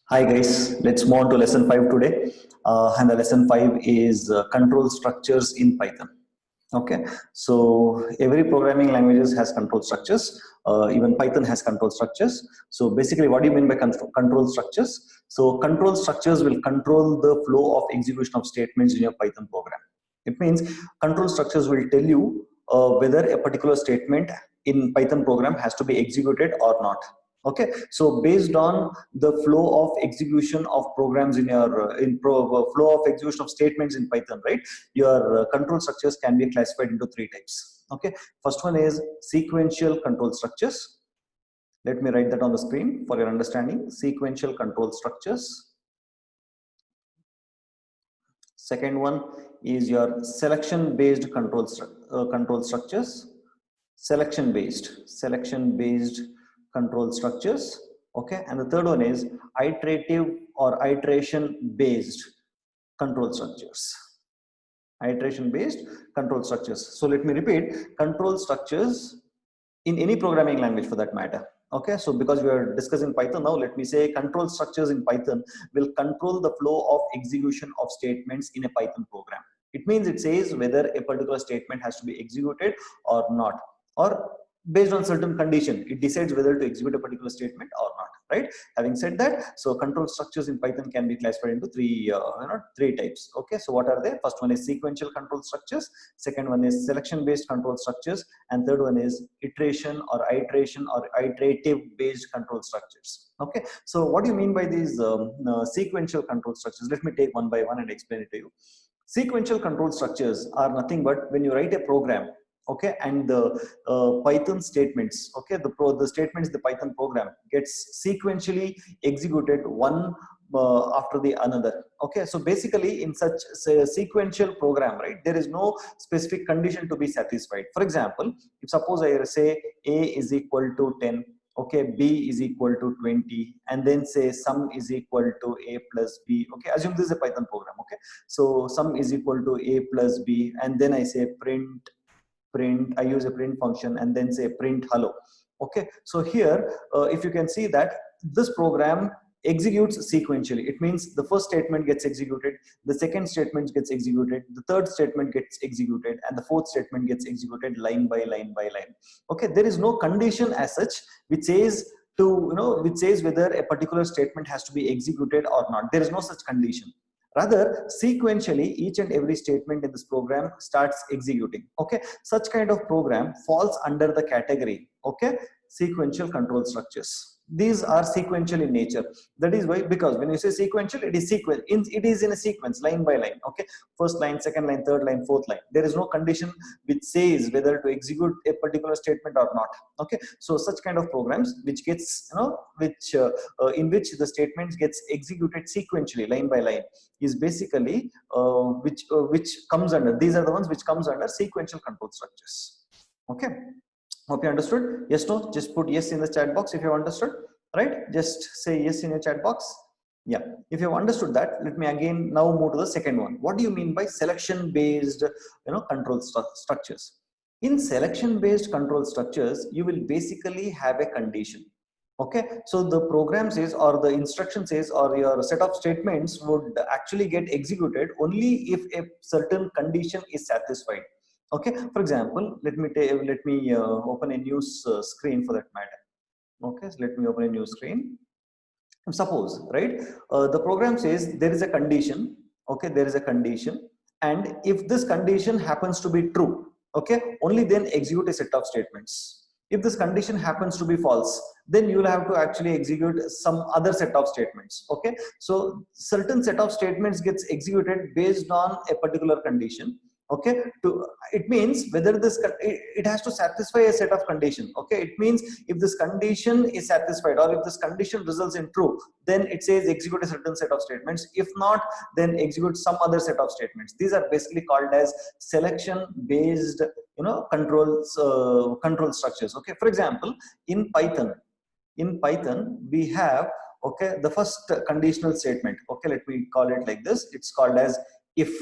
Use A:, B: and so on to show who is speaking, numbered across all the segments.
A: Hi guys, let's move on to lesson 5 today. And the lesson 5 is control structures in Python. Okay, so every programming languages has control structures. Even Python has control structures. So basically, what do you mean by control structures? So control structures will control the flow of execution of statements in your Python program. It means control structures will tell you whether a particular statement in Python program has to be executed or not. Okay, so based on the flow of execution of programs in your flow of execution of statements in Python, right? Your control structures can be classified into three types. Okay, first one is sequential control structures. Let me write that on the screen for your understanding. Sequential control structures. Second one is your selection based control structures. Selection based control structures. Okay, and the third one is iterative or iteration based control structures. Iteration based control structures. So let me repeat: control structures in any programming language for that matter. Okay, so because we are discussing Python now, let me say control structures in Python will control the flow of execution of statements in a Python program. It means it says whether a particular statement has to be executed or not, or based on certain condition it decides whether to execute a particular statement or not, right? Having said that, so control structures in Python can be classified into three types. Okay, so what are they? First one is sequential control structures, second one is selection based control structures, and third one is iteration or iterative based control structures. Okay, so what do you mean by these sequential control structures? Let me take one by one and explain it to you. Sequential control structures are nothing but when you write a program, okay, and the Python statements, okay, the statements the Python program gets sequentially executed one after the another. Okay, so basically in such a sequential program, right, there is no specific condition to be satisfied. For example, if suppose I say a is equal to 10, okay, b is equal to 20, and then say sum is equal to a plus b. Okay, assume this is a Python program. Okay, so sum is equal to a plus b, and then I say print, I use a print function, and then say print hello. Okay, so here if you can see that this program executes sequentially. It means the first statement gets executed, the second statement gets executed, the third statement gets executed, and the fourth statement gets executed line by line by line. Okay, there is no condition as such which says which says whether a particular statement has to be executed or not. There is no such condition. Rather, sequentially, each and every statement in this program starts executing. Okay, such kind of program falls under the category, okay, sequential control structures. These are sequential in nature. That is why, because when you say sequential, it is sequence. It is in a sequence, line by line. Okay, first line, second line, third line, fourth line. There is no condition which says whether to execute a particular statement or not. Okay, so such kind of programs which gets in which the statements gets executed sequentially, line by line, is basically which comes under, these are the ones which comes under sequential control structures. Okay, hope you understood. Yes, no, just put yes in the chat box if you understood, right? Just say yes in your chat box. Yeah, if you have understood that, let me again now move to the second one. What do you mean by selection based control structures? In selection based control structures, you will basically have a condition. Okay, so the program says, or the instruction says, or your set of statements would actually get executed only if a certain condition is satisfied. Okay, for example, let me open a new screen for that matter. Okay, so let me open a new screen. Suppose, right, the program says there is a condition. Okay, there is a condition, and if this condition happens to be true, okay, only then execute a set of statements. If this condition happens to be false, then you will have to actually execute some other set of statements. Okay, so certain set of statements gets executed based on a particular condition. Okay, to it means whether it has to satisfy a set of condition. Okay, it means if this condition is satisfied, or if this condition results in true, then it says execute a certain set of statements. If not, then execute some other set of statements. These are basically called as selection based control structures. Okay, for example, in Python we have, okay, the first conditional statement. Okay, let me call it like this. It's called as if.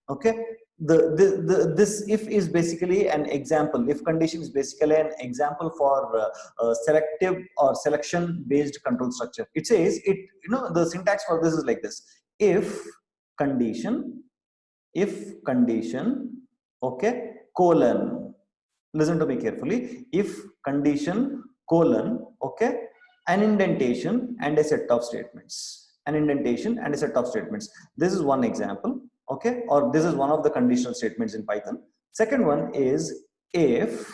A: Okay, this if is basically an example. If condition is basically an example for selective or selection based control structure. It says it, the syntax for this is like this: if condition, okay, colon, listen to me carefully, if condition colon, okay, an indentation and a set of statements, an indentation and a set of statements. This is one example, okay, or this is one of the conditional statements in Python. Second one is if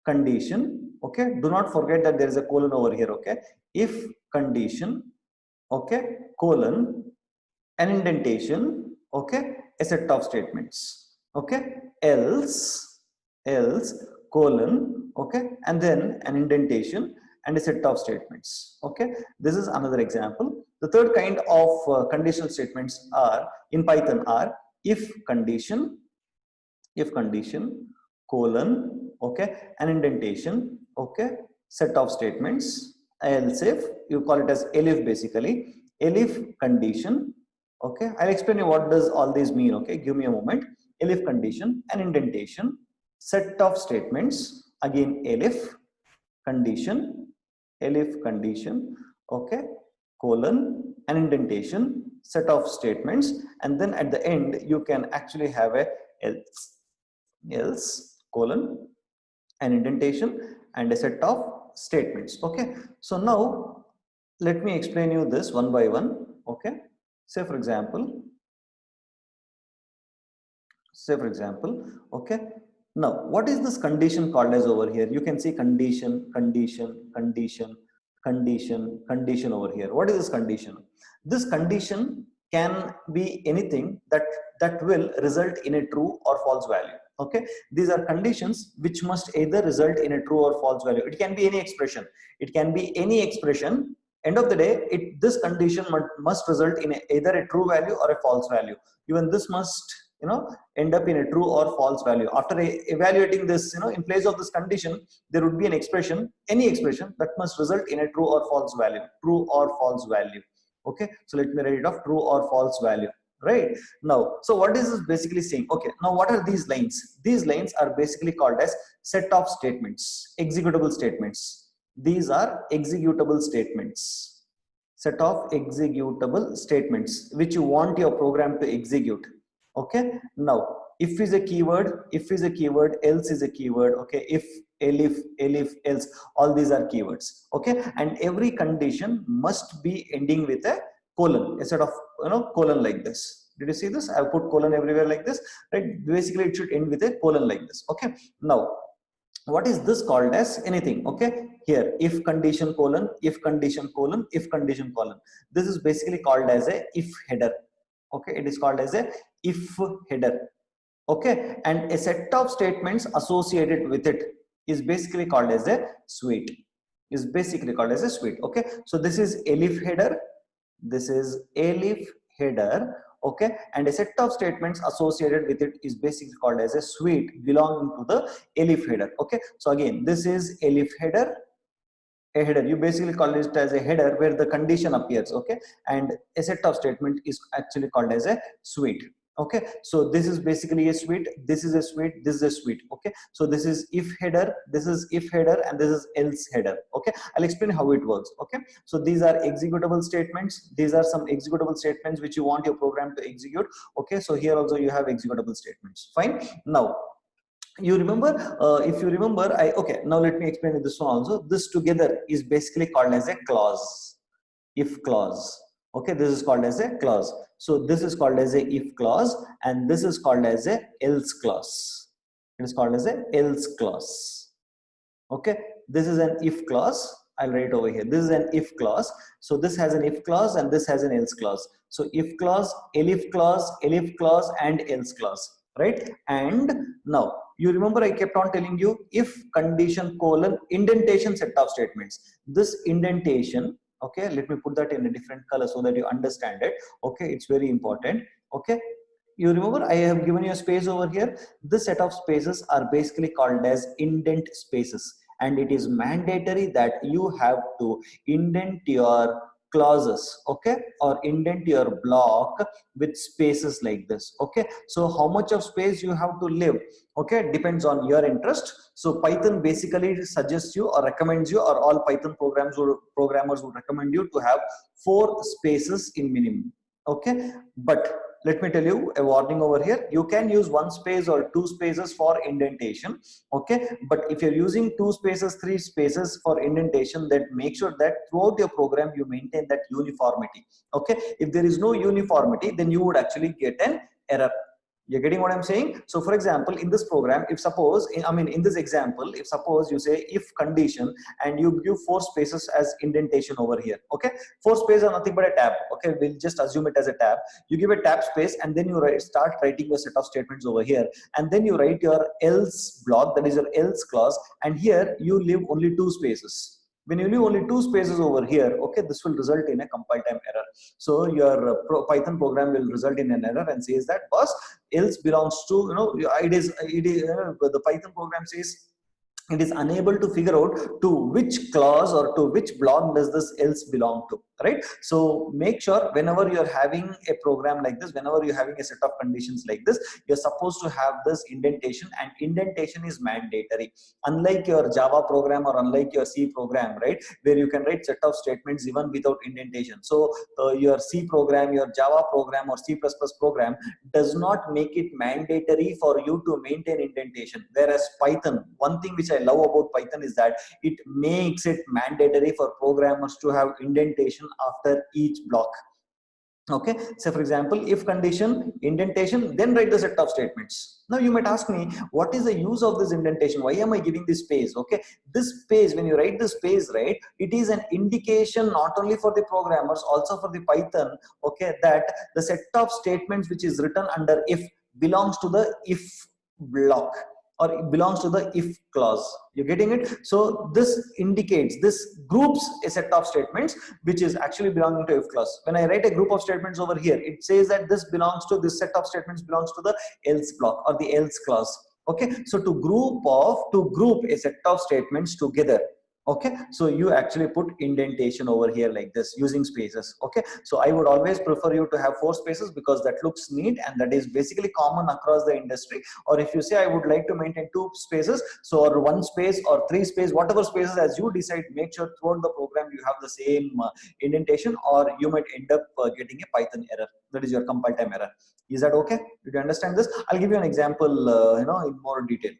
A: condition, okay, do not forget that there is a colon over here, okay, if condition, okay, colon, an indentation, okay, a set of statements, okay, else colon, okay, and then an indentation and a set of statements, okay. This is another example. The third kind of conditional statements are in Python are if condition colon, okay, an indentation, okay, set of statements, else if, you call it as elif basically, elif condition, okay. I'll explain you what does all these mean, okay, give me a moment. Elif condition, an indentation, set of statements, again elif condition, okay, colon, an indentation, set of statements, and then at the end you can actually have a else colon, an indentation and a set of statements, okay. So now let me explain you this one by one, okay. Say for example, okay, now what is this condition called as over here? You can see condition over here. What is this condition? This condition can be anything that will result in a true or false value, okay. These are conditions which must either result in a true or false value. It can be any expression, end of the day, this condition must result in either a true value or a false value. Even this must, end up in a true or false value. After evaluating this, in place of this condition, there would be an expression, any expression that must result in a true or false value, okay. So let me write it off, true or false value, right? Now, so what is this basically saying? Okay, now what are these lines? These lines are basically called as set of statements, executable statements. These are executable statements, set of executable statements which you want your program to execute, okay. Now if is a keyword, else is a keyword, okay. If, elif, else, all these are keywords, okay. And every condition must be ending with a colon, a set of, colon like this. Did you see this? I've put colon everywhere like this, right? Basically it should end with a colon like this, okay. Now what is this called as? Anything, okay. Here if condition colon, if condition colon, if condition colon, this is basically called as a if header, okay. It is called as a if header, okay. And a set of statements associated with it is basically called as a suite, okay. So this is elif header, okay, and a set of statements associated with it is basically called as a suite belonging to the elif header, okay. So again, this is elif header, a header, you basically call it as a header where the condition appears, okay, and a set of statement is actually called as a suite, okay. So this is basically a suite, this is a suite, okay. So this is if header, and this is else header, okay. I'll explain how it works, okay. So these are executable statements, these are some executable statements which you want your program to execute, okay. So here also you have executable statements, fine. Now you remember, if you remember, okay, now let me explain this one also. This together is basically called as a clause, if clause, okay. This is called as a clause. So this is called as a if clause, and this is called as a else clause. It is called as a else clause, okay. This is an if clause, I'll write over here, this is an if clause. So this has an if clause and this has an else clause. So if clause, elif clause, and else clause, right? And now you remember I kept on telling you if condition colon indentation set of statements. This indentation, okay, let me put that in a different color so that you understand it, okay. It's very important, okay. You remember I have given you a space over here. This set of spaces are basically called as indent spaces, and it is mandatory that you have to indent your clauses, okay, or indent your block with spaces like this, okay. So how much of space you have to leave, okay, depends on your interest. So Python basically suggests you or recommends you, or all Python programmers would recommend you to have 4 spaces in minimum, okay. But let me tell you a warning over here: you can use 1 space or 2 spaces for indentation, okay. But if you're using 2 spaces, 3 spaces for indentation, then make sure that throughout your program you maintain that uniformity, okay. If there is no uniformity, then you would actually get an error. You're getting what I'm saying? So for example, in this program, if suppose, I mean, in this example, if suppose you say if condition and you give 4 spaces as indentation over here, okay. 4 spaces are nothing but a tab, okay. We'll just assume it as a tab. You give a tab space and then you start writing your set of statements over here, and then you write your else block, that is your else clause, and here you leave only 2 spaces. When you leave only 2 spaces over here, okay, this will result in a compile time error. So your Python program will result in an error and says that boss, else belongs to, you know, it is the Python program says it is unable to figure out to which clause or to which block does this else belong to, right? So make sure whenever you're having a program like this, whenever you're having a set of conditions like this, you're supposed to have this indentation, and indentation is mandatory. Unlike your Java program or unlike your C program, right, where you can write set of statements even without indentation. So your C program, your Java program or C++ program does not make it mandatory for you to maintain indentation. Whereas Python, one thing which I love about Python is that it makes it mandatory for programmers to have indentation after each block. Okay, so for example, if condition, indentation, then write the set of statements. Now you might ask me, what is the use of this indentation? Why am I giving this space? Okay, this space, when you write the space, right, it is an indication not only for the programmers, also for the Python, okay, that the set of statements which is written under if belongs to the if block, or it belongs to the if clause. You're getting it? So this indicates, this groups a set of statements which is actually belonging to if clause. When I write a group of statements over here, it says that this belongs to, this set of statements belongs to the else block or the else clause. Okay, so to group a set of statements together, okay, so you actually put indentation over here like this using spaces. Okay, so I would always prefer you to have 4 spaces because that looks neat and that is basically common across the industry. Or if you say I would like to maintain 2 spaces, so or 1 space or 3 space, whatever spaces as you decide, make sure throughout the program you have the same indentation, or you might end up getting a Python error, that is your compile time error. Is that okay? Did you understand this? I'll give you an example in more detail.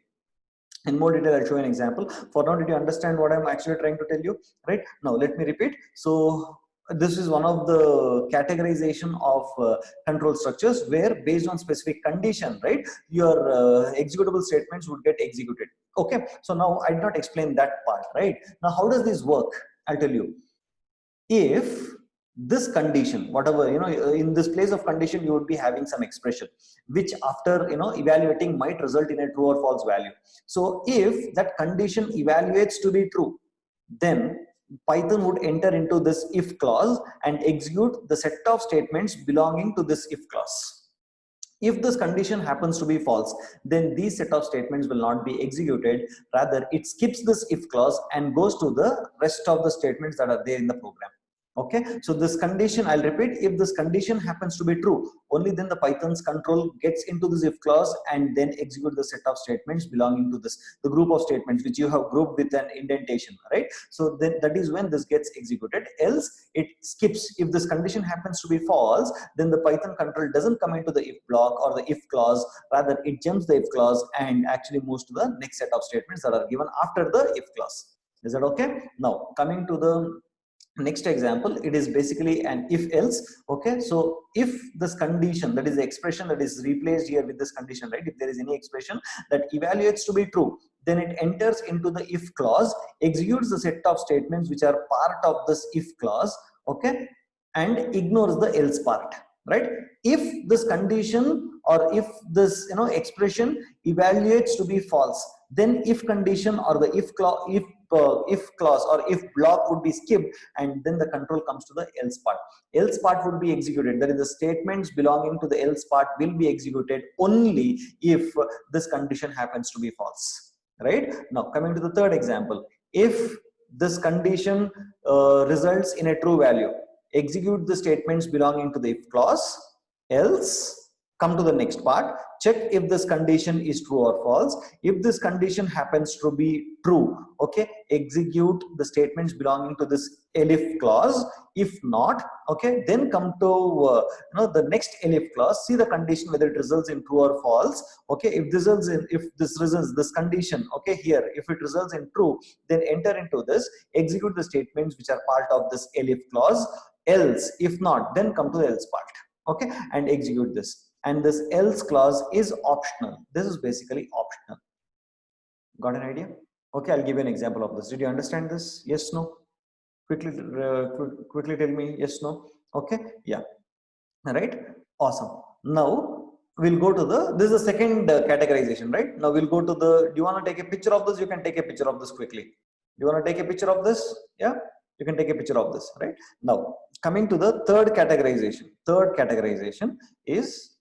A: In more detail, I'll show you an example. For now, did you understand what I'm actually trying to tell you? Right now, let me repeat. So this is one of the categorization of control structures where based on specific condition, right, your executable statements would get executed. Okay, so now I did not explain that part, right? Now, how does this work? I'll tell you. If this condition, whatever, in this place of condition, you would be having some expression which after evaluating might result in a true or false value. So if that condition evaluates to be true, then Python would enter into this if clause and execute the set of statements belonging to this if clause. If this condition happens to be false, then these set of statements will not be executed. Rather, it skips this if clause and goes to the rest of the statements that are there in the program. Okay, so this condition, I'll repeat, if this condition happens to be true, only then the Python's control gets into this if clause and then execute the set of statements belonging to this, the group of statements which you have grouped with an indentation, right? So then that is when this gets executed. Else it skips. If this condition happens to be false, then the Python control doesn't come into the if block or the if clause. Rather, it jumps the if clause and actually moves to the next set of statements that are given after the if clause. Is that okay? Now coming to the next example, it is basically an if else. Okay, so if this condition, that is the expression that is replaced here with this condition, right, if there is any expression that evaluates to be true, then it enters into the if clause, executes the set of statements which are part of this if clause, okay, and ignores the else part, right? If this condition or if this expression evaluates to be false, then if condition or the if clause or if block would be skipped, and then the control comes to the else part. Else part would be executed, that is the statements belonging to the else part will be executed only if this condition happens to be false, right? Now coming to the third example, if this condition results in a true value, execute the statements belonging to the if clause, else come to the next part, check if this condition is true or false. If this condition happens to be true, okay, execute the statements belonging to this elif clause. If not, okay, then come to the next elif clause, see the condition whether it results in true or false. Okay, if this results this condition, okay, here if it results in true, then enter into this, execute the statements which are part of this elif clause. Else, if not, then come to the else part, okay, and execute this. And this else clause is optional. This is basically optional. Got an idea? Okay, I'll give you an example of this. Did you understand this? Yes, no? Quickly tell me yes, no? Okay, yeah. All right, awesome. Now we'll go to this is the second categorization, right? Now we'll go to do you want to take a picture of this? You can take a picture of this quickly. Do you want to take a picture of this? Yeah, you can take a picture of this, right? Now coming to the third categorization. Third categorization is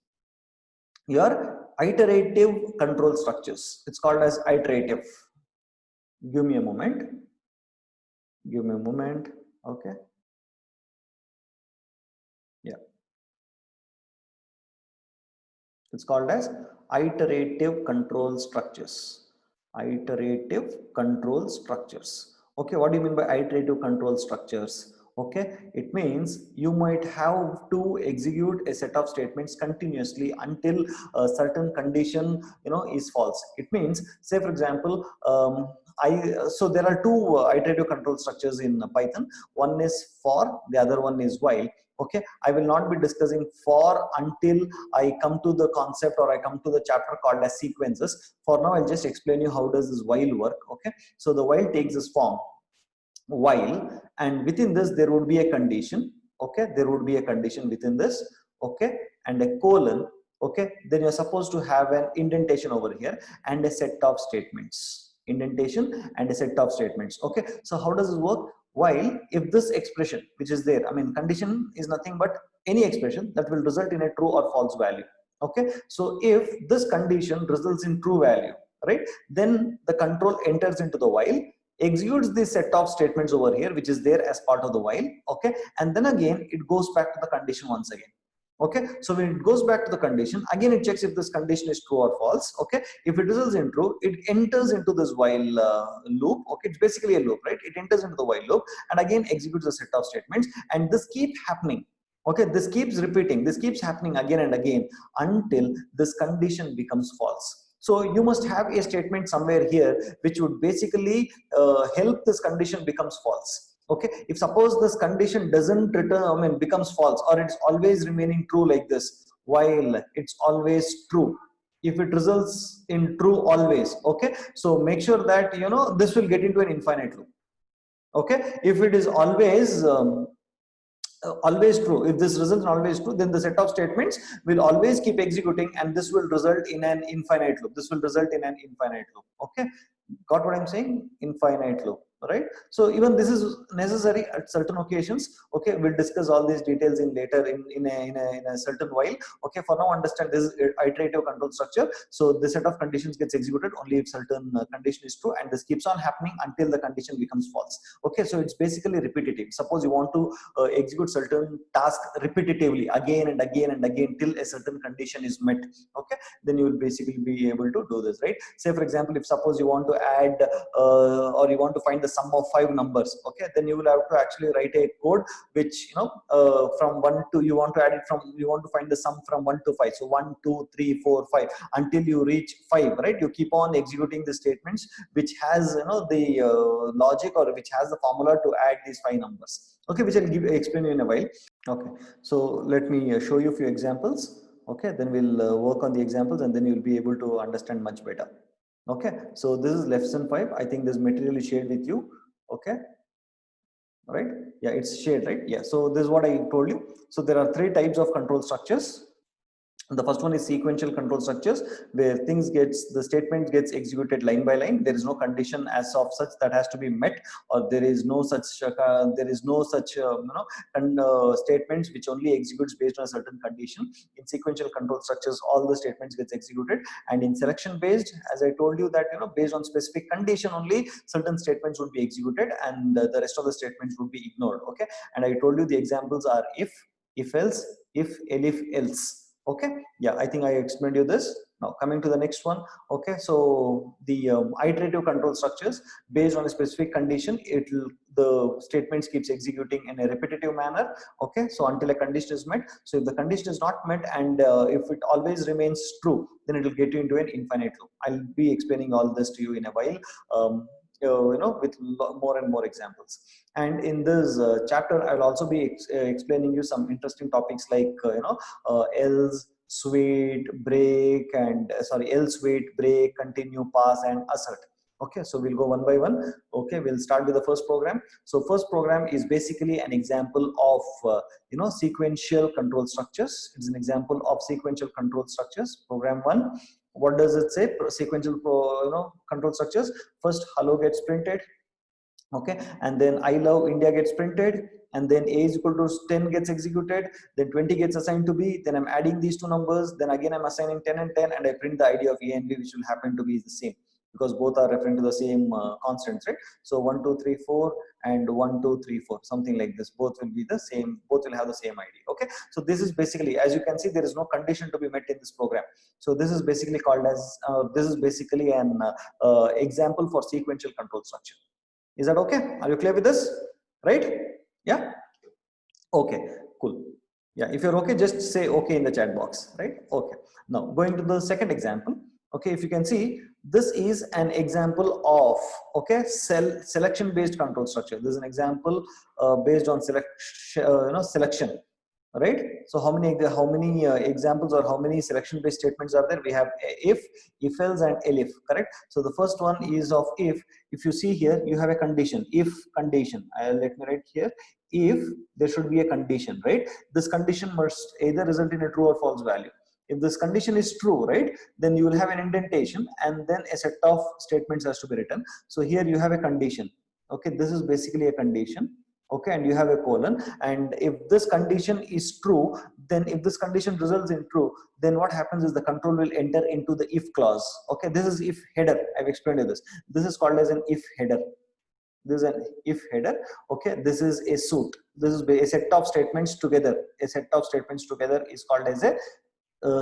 A: your iterative control structures. It's called as iterative. Give me a moment. Give me a moment. Okay. Yeah. It's called as iterative control structures. Iterative control structures. Okay. What do you mean by iterative control structures? Okay, it means you might have to execute a set of statements continuously until a certain condition is false. It means, say for example, so there are two iterative control structures in Python. One is for, the other one is while. Okay, I will not be discussing for until I come to the concept or I come to the chapter called as sequences. For now, I'll just explain you how does this while work. Okay, so the while takes this form, while, and within this there would be a condition. Okay, there would be a condition within this, okay, and a colon. Okay, then you're supposed to have an indentation over here and a set of statements, indentation and a set of statements. Okay, so how does this work? While, if this expression which is there, I mean condition is nothing but any expression that will result in a true or false value. Okay, so if this condition results in true value, right, then the control enters into the while, executes this set of statements over here which is there as part of the while. Okay, and then again it goes back to the condition once again. Okay, so when it goes back to the condition again, it checks if this condition is true or false. Okay, if it results in true, it enters into this while loop. Okay, it's basically a loop, right? It enters into the while loop and again executes a set of statements, and this keeps happening. Okay, this keeps repeating, this keeps happening again and again until this condition becomes false. So you must have a statement somewhere here which would basically help this condition becomes false. Okay, if suppose this condition doesn't return, I mean becomes false, or it's always remaining true like this, while it's always true. If it results in true always, okay, so make sure that this will get into an infinite loop. Okay, if it is always true, if this results in always true, then the set of statements will always keep executing and this will result in an infinite loop. This will result in an infinite loop. Okay, got what I'm saying? Infinite loop, right? So even this is necessary at certain occasions. Okay, we'll discuss all these details in later in a certain while. Okay, for now understand this is iterative control structure. So the set of conditions gets executed only if certain condition is true, and this keeps on happening until the condition becomes false. Okay, so it's basically repetitive. Suppose you want to execute certain task repetitively again and again and again till a certain condition is met. Okay, then you will basically be able to do this, right? Say for example, if suppose you want to add or you want to find the sum of 5 numbers, okay, then you will have to actually write a code which from 1 to, you want to add it from, you want to find the sum from 1 to 5. So 1 2 3 4 5 until you reach 5, right? You keep on executing the statements which has the logic or which has the formula to add these 5 numbers. Okay, which I'll explain you in a while. Okay, so let me show you a few examples. Okay, then we'll work on the examples and then you'll be able to understand much better. Okay, so this is lesson 5. I think this material is shared with you. Okay, all right, yeah, it's shared, right? Yeah, so this is what I told you. So there are 3 types of control structures. The first one is sequential control structures, where the statement gets executed line by line. There is no condition as of such that has to be met, or there is no such statements which only executes based on a certain condition. In sequential control structures, all the statements gets executed, and in selection based, as I told you that based on specific condition only certain statements would be executed, and the rest of the statements would be ignored. Okay, and I told you the examples are if else, if elif else. Okay, yeah, I think I explained you this. Now coming to the next one. Okay, so the iterative control structures, based on a specific condition, the statements keeps executing in a repetitive manner. Okay, so until a condition is met. So if the condition is not met, and if it always remains true, then it will get you into an infinite loop. I'll be explaining all this to you in a while, with more and more examples. And in this chapter, I'll also be explaining you some interesting topics like else, wait, break, and else, wait, break, continue, pass, and assert. Okay, so we'll go one by one. Okay, we'll start with the first program. So first program is basically an example of sequential control structures. It's an example of sequential control structures. Program one. What does it say? Sequential control structures. First, hello gets printed. Okay, and then I love India gets printed, and then a is equal to 10 gets executed, then 20 gets assigned to b, then I'm adding these two numbers, then again I'm assigning 10 and 10, and I print the ID of a and b, which will happen to be the same, because both are referring to the same constants, right? So 1 2 3 4 and 1 2 3 4, something like this, both will be the same, both will have the same ID. Okay, so this is basically, as you can see, there is no condition to be met in this program. So this is basically called as this is basically an example for sequential control structure. Is that okay? Are you clear with this? Right? Yeah? Okay, cool. Yeah, if you're okay, just say okay in the chat box, right? Okay. Now, going to the second example. Okay, if you can see, this is an example of, okay, selection based control structure. This is an example based on selection, right? So how many examples or how many selection based statements are there? We have if else, and elif, correct? So the first one is of if. If you see here, you have a condition, if condition. Let me write here, if there should be a condition, right? This condition must either result in a true or false value. If this condition is true, right, then you will have an indentation, and then a set of statements has to be written. So here you have a condition. Okay, this is basically a condition. Okay, and you have a colon, and if this condition is true, then if this condition results in true, then what happens is the control will enter into the if clause. Okay, this is if header. I've explained you this. This is called as an if header. This is an if header. Okay, this is a suit. This is a set of statements together. A set of statements together is called as a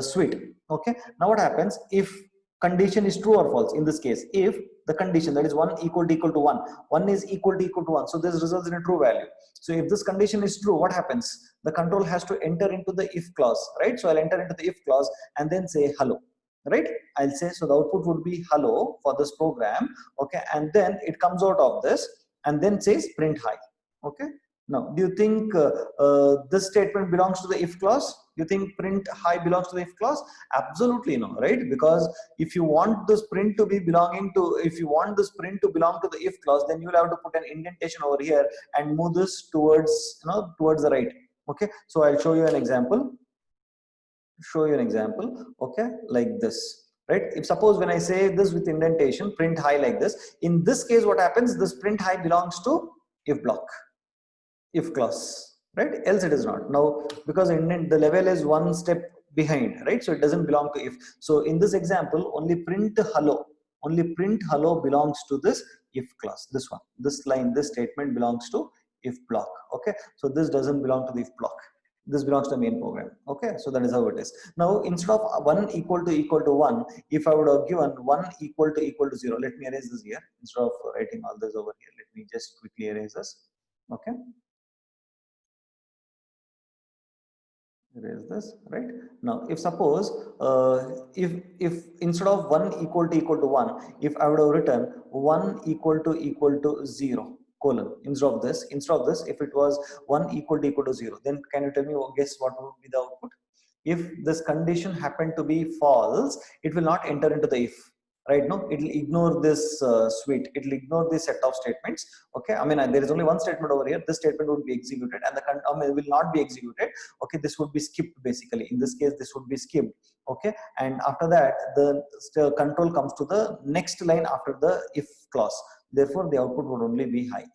A: suite. Okay, now what happens if condition is true or false? In this case, if the condition, that is 1 equal to 1, 1 is equal to 1, so this results in a true value. So if this condition is true, what happens? The control has to enter into the if clause, right? So I'll enter into the if clause and then say hello, right? I'll say, so the output would be hello for this program. Okay, and then it comes out of this and then says print hi. Okay, now do you think this statement belongs to the if clause? You think print hi belongs to the if clause? Absolutely no, right? Because if you want this print to be belonging to, if you want this print to belong to the if clause, then you will have to put an indentation over here and move this towards, towards the right. Okay, so I'll show you an example. Okay, like this, right? If suppose when I say this with indentation, print hi like this, in this case what happens, this print hi belongs to if block, if clause, right? Else it is not. Now because the level is one step behind, right? So it doesn't belong to if. So in this example, only print hello belongs to this if clause. This one, this line, this statement belongs to if block. Okay, so this doesn't belong to the if block. This belongs to the main program. Okay, so that is how it is. Now instead of 1 equal to 1, if I would have given 1 equal to 0, let me erase this here. Instead of writing all this over here, let me just quickly erase this. Okay, erase this, right? Now if suppose if instead of 1 equal to 1, if I would have written 1 equal to 0 colon, instead of this, if it was 1 equal to 0, then can you tell me, guess what would be the output? If this condition happened to be false, it will not enter into the if. right? No, it will ignore this suite, it will ignore this set of statements. Okay, I mean, there is only one statement over here, this statement would be executed, and the will not be executed. Okay, this would be skipped basically. In this case, this would be skipped. Okay, and after that, the control comes to the next line after the if clause. Therefore, the output would only be high.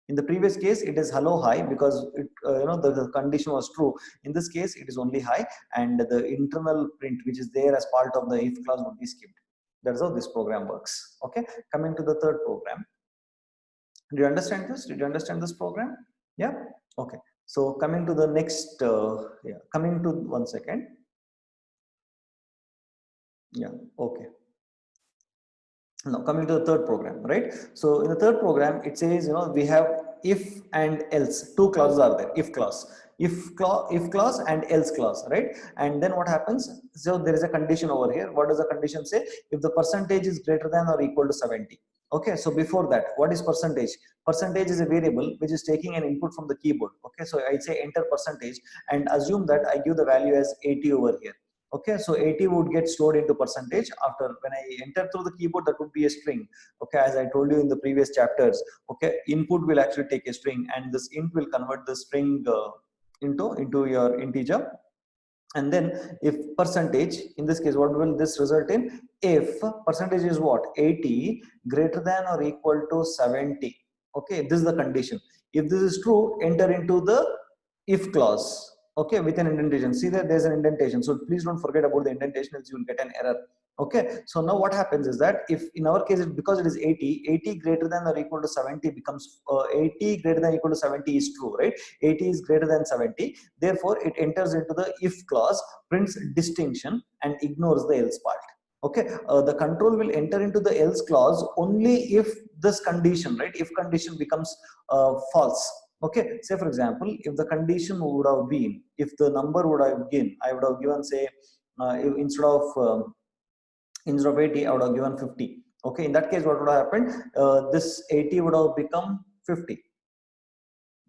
A: In the previous case, it is hello high because it, the condition was true. In this case, it is only high, and the internal print which is there as part of the if clause would be skipped. That's how this program works. Okay, coming to the third program. Do you understand this? Did you understand this program? Yeah. Okay. So coming to the next, yeah, coming to 1 second. Yeah. Okay. Now coming to the third program, right? So in the third program, it says, we have if and else. Two clauses are there. If clause, if clause and else clause, right? And then what happens? So there is a condition over here. What does the condition say? If the percentage is greater than or equal to 70. Okay, so before that, what is percentage? Percentage is a variable which is taking an input from the keyboard. Okay, so I say enter percentage and assume that I give the value as 80 over here. Okay, so 80 would get stored into percentage. After when I enter through the keyboard, that would be a string. Okay, as I told you in the previous chapters. Okay, input will actually take a string, and this int will convert the string into your integer. And then if percentage, in this case, what will this result in? If percentage is what? 80 greater than or equal to 70. Okay, this is the condition. If this is true, enter into the if clause. Okay, with an indentation. See that there's an indentation, so please don't forget about the indentation, else you will get an error. Okay, so now what happens is that if in our case, because it is 80 greater than or equal to 70 becomes 80 greater than or equal to 70 is true, right? 80 is greater than 70. Therefore, it enters into the if clause, prints distinction, and ignores the else part. Okay, the control will enter into the else clause only if this condition, right? If condition becomes false. Okay, say for example, if the condition would have been, if the number would have been, I would have given, say, instead of 80, I would have given 50. Okay, in that case, what would have happened? This 80 would have become 50.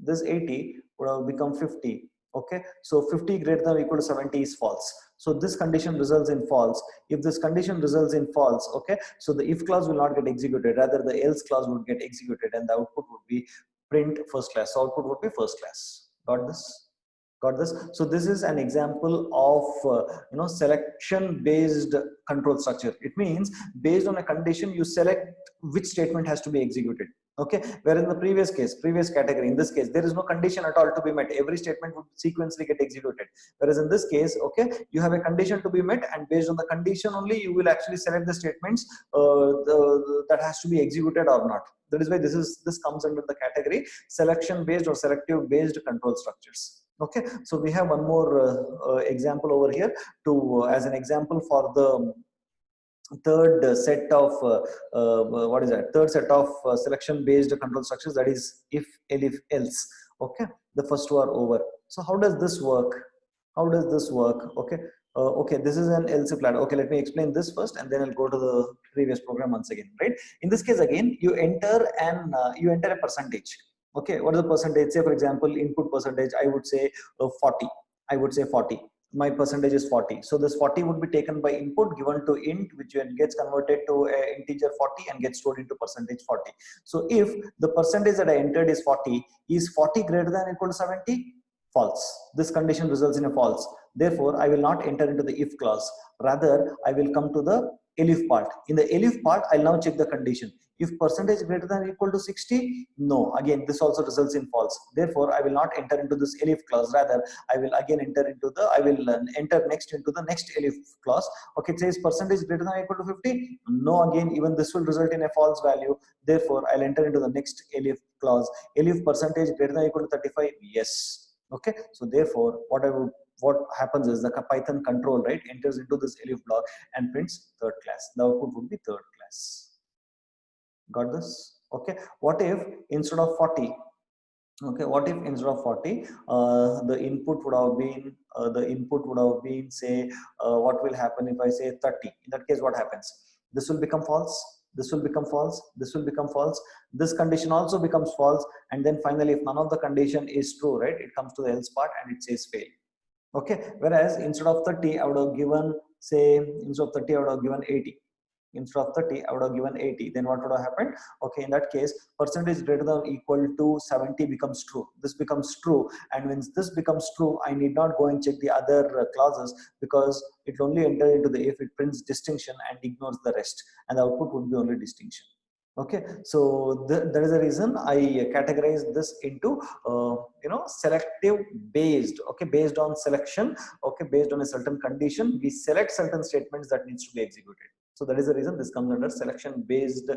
A: This 80 would have become 50. Okay, so 50 greater than or equal to 70 is false. So this condition results in false. If this condition results in false, okay, so the if clause will not get executed, rather the else clause would get executed, and the output would be print first class. So output would be first class. Got this? Got this? So this is an example of selection based control structure. It means based on a condition, you select which statement has to be executed. Okay, where in the previous category, in this case, there is no condition at all to be met. Every statement would sequentially get executed. Whereas in this case, okay, you have a condition to be met, and based on the condition only, you will actually select the statements that has to be executed or not. That is why this comes under the category selection based or selective based control structures. Okay, so we have one more example over here to as an example for the third set of what is that? Third set of selection based control structures, that is if else. Okay, the first two are over. So how does this work? How does this work? Okay, okay, this is an else if ladder. Okay, let me explain this first, and then I'll go to the previous program once again. Right? In this case, again, you enter a percentage. Okay, what is the percentage? Say for example, input percentage, I would say 40. I would say 40. My percentage is 40. So this 40 would be taken by input given to int, which gets converted to a integer 40 and gets stored into percentage 40. So if the percentage that I entered is 40, is 40 greater than or equal to 70? False. This condition results in a false. Therefore, I will not enter into the if clause. Rather, I will come to the elif part. In the elif part, I'll now check the condition. If percentage greater than or equal to 60, no. Again, this also results in false. Therefore, I will not enter into this elif clause. Rather, I will again enter next into the next elif clause. Okay, it says percentage greater than or equal to 50. No, again, even this will result in a false value. Therefore, I'll enter into the next elif clause. Elif percentage greater than or equal to 35. Yes. Okay, so therefore, what happens is the Python control, right, enters into this elif block and prints third class. The output would be third class. Got this? Okay, what if instead of 40, okay, what if instead of 40 the input would have been say what will happen if I say 30? In that case, what happens? This will become false, this will become false, this will become false, this condition also becomes false, and then finally, if none of the condition is true, right, it comes to the else part and it says fail. Okay, whereas instead of 30, I would have given, say, instead of 30, I would have given 80. instead of 30 I would have given 80, then what would have happened? Okay, in that case percentage greater than or equal to 70 becomes true. This becomes true, and when this becomes true I need not go and check the other clauses, because it will only enter into the if, it prints distinction and ignores the rest, and the output would be only distinction. Okay, so that is the reason I categorize this into selective based. Okay, based on selection. Okay, based on a certain condition we select certain statements that needs to be executed. So that is the reason this comes under selection based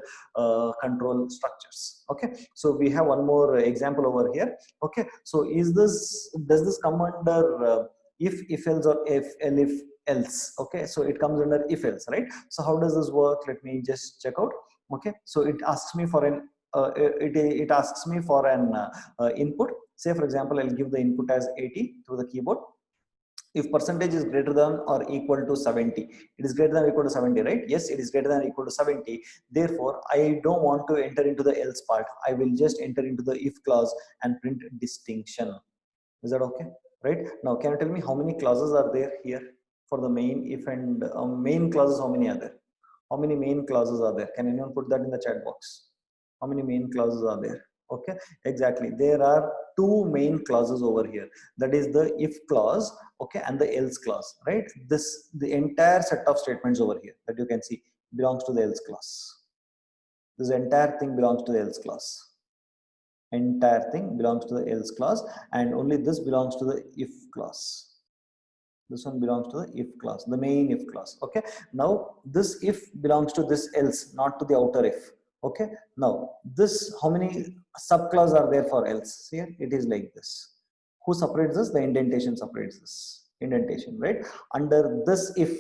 A: control structures. Okay, so we have one more example over here. Okay, so does this come under if else, or if else? Okay, so it comes under if else, right? So how does this work? Let me just check out. Okay, so it asks me for an it asks me for an input. Say for example I'll give the input as 80 through the keyboard. If percentage is greater than or equal to 70, it is greater than or equal to 70, right? Yes, it is greater than or equal to 70. Therefore I don't want to enter into the else part. I will just enter into the if clause and print distinction. Is that okay? Right now, can you tell me how many clauses are there here for the main if and main clauses? How many are there? How many main clauses are there? Can anyone put that in the chat box? How many main clauses are there? Okay, exactly. There are two main clauses over here. That is the if clause, okay, and the else clause, right? The entire set of statements over here that you can see belongs to the else clause. This entire thing belongs to the else clause. Entire thing belongs to the else clause, and only this belongs to the if clause. This one belongs to the if clause, the main if clause. Okay, now this if belongs to this else, not to the outer if. Okay, now this, how many subclause are there for else? See here, it is like this. Who separates this? The indentation separates this. Indentation, right? Under this if,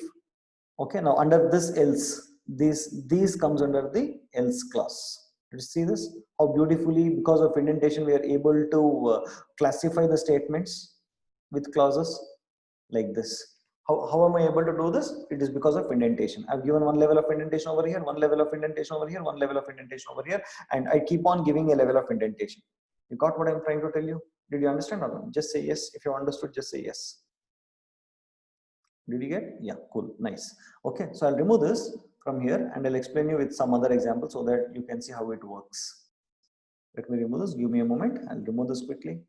A: okay, now under this else, these comes under the else clause. Did you see this? How beautifully, because of indentation, we are able to classify the statements with clauses like this. How am I able to do this? It is because of indentation. I've given one level of indentation over here, one level of indentation over here, one level of indentation over here, and I keep on giving a level of indentation. You got what I'm trying to tell you? Did you understand or not? Just say yes. If you understood, just say yes. Did you get? Yeah, cool, nice. Okay, so I'll remove this from here and I'll explain you with some other example so that you can see how it works. Let me remove this. Give me a moment. I'll remove this quickly.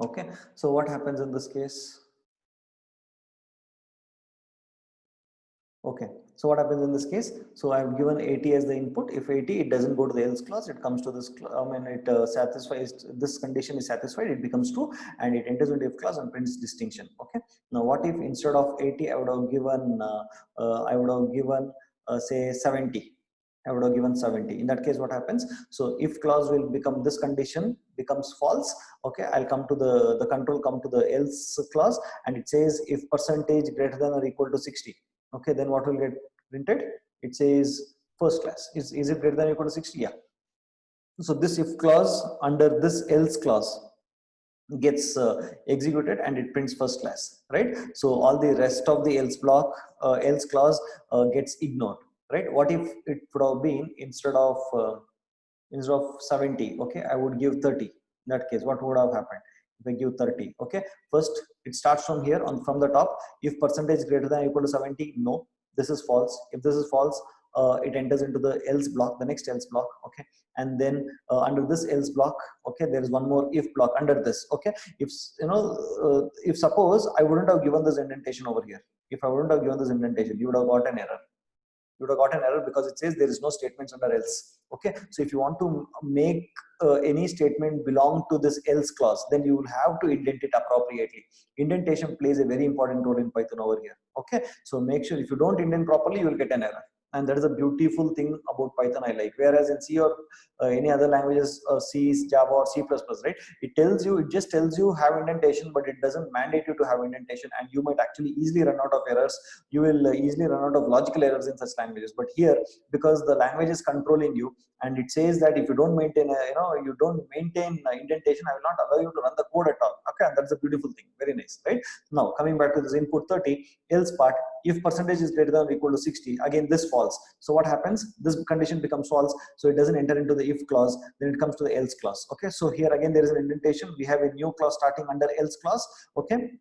A: Okay, so what happens in this case? Okay, so what happens in this case? So I've given 80 as the input. If 80, it doesn't go to the else clause, it comes to this, it satisfies, this condition is satisfied, it becomes true, and it enters into if clause and prints distinction. Okay, now what if instead of 80, I would have given say 70. I would have given 70. In that case, what happens? So if clause will become, this condition becomes false. Okay, I'll come to the control, come to the else clause, and it says if percentage greater than or equal to 60. Okay, then what will get printed? It says first class. Is it greater than or equal to 60? Yeah. So this if clause under this else clause gets executed and it prints first class, right? So all the rest of the else block, else clause gets ignored, right? What if it would have been instead of 70, okay, I would give 30. In that case, what would have happened if I give 30? Okay, first it starts from here on, from the top. If percentage greater than or equal to 70, no, this is false. If this is false, it enters into the else block, the next else block. Okay, and then under this else block, okay, there is one more if block under this. Okay, if if suppose I wouldn't have given this indentation over here, if I wouldn't have given this indentation, you would have got an error. You would have got an error because it says there is no statements under else. Okay, so if you want to make any statement belong to this else clause, then you will have to indent it appropriately. Indentation plays a very important role in Python over here. Okay, so make sure if you don't indent properly, you will get an error. And that is a beautiful thing about Python I like. Whereas in C or any other languages, C, Java or C++, right? It just tells you have indentation, but it doesn't mandate you to have indentation, and you might actually easily run out of errors. You will easily run out of logical errors in such languages. But here, because the language is controlling you, and it says that if you don't maintain indentation, I will not allow you to run the code at all. Okay, and that's a beautiful thing. Very nice, right? Now coming back to this input 30 else part, if percentage is greater than or equal to 60, again this false. So what happens? This condition becomes false, so it doesn't enter into the if clause. Then it comes to the else clause. Okay, so here again there is an indentation. We have a new clause starting under else clause. Okay,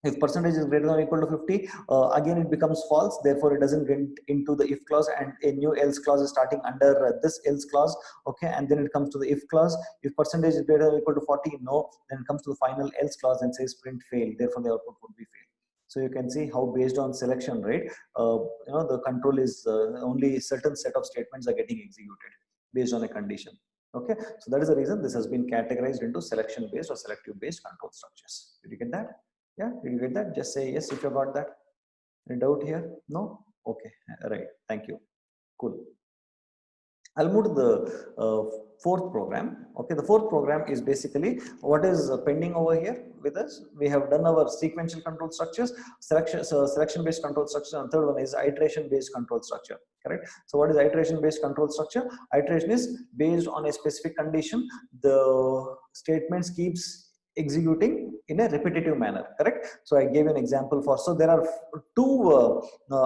A: If percentage is greater than or equal to 50, again it becomes false, therefore it doesn't get into the if clause, and a new else clause is starting under this else clause. Okay, and then it comes to the if clause. If percentage is greater than or equal to 40, no, then it comes to the final else clause and says print fail, therefore the output would be fail. So you can see how based on selection rate, the control is only certain set of statements are getting executed based on a condition. Okay, so that is the reason this has been categorized into selection based or selective based control structures. Did you get that? Yeah, did you get that? Just say yes if you got that. Any doubt here? No? Okay, right. Thank you. Cool. I'll move to the fourth program. Okay, the fourth program is basically what is pending over here with us. We have done our sequential control structures, selection based control structure, and third one is iteration based control structure. Correct. So what is iteration based control structure? Iteration is based on a specific condition. The statements keeps executing in a repetitive manner. Correct. So I gave an example for, so there are two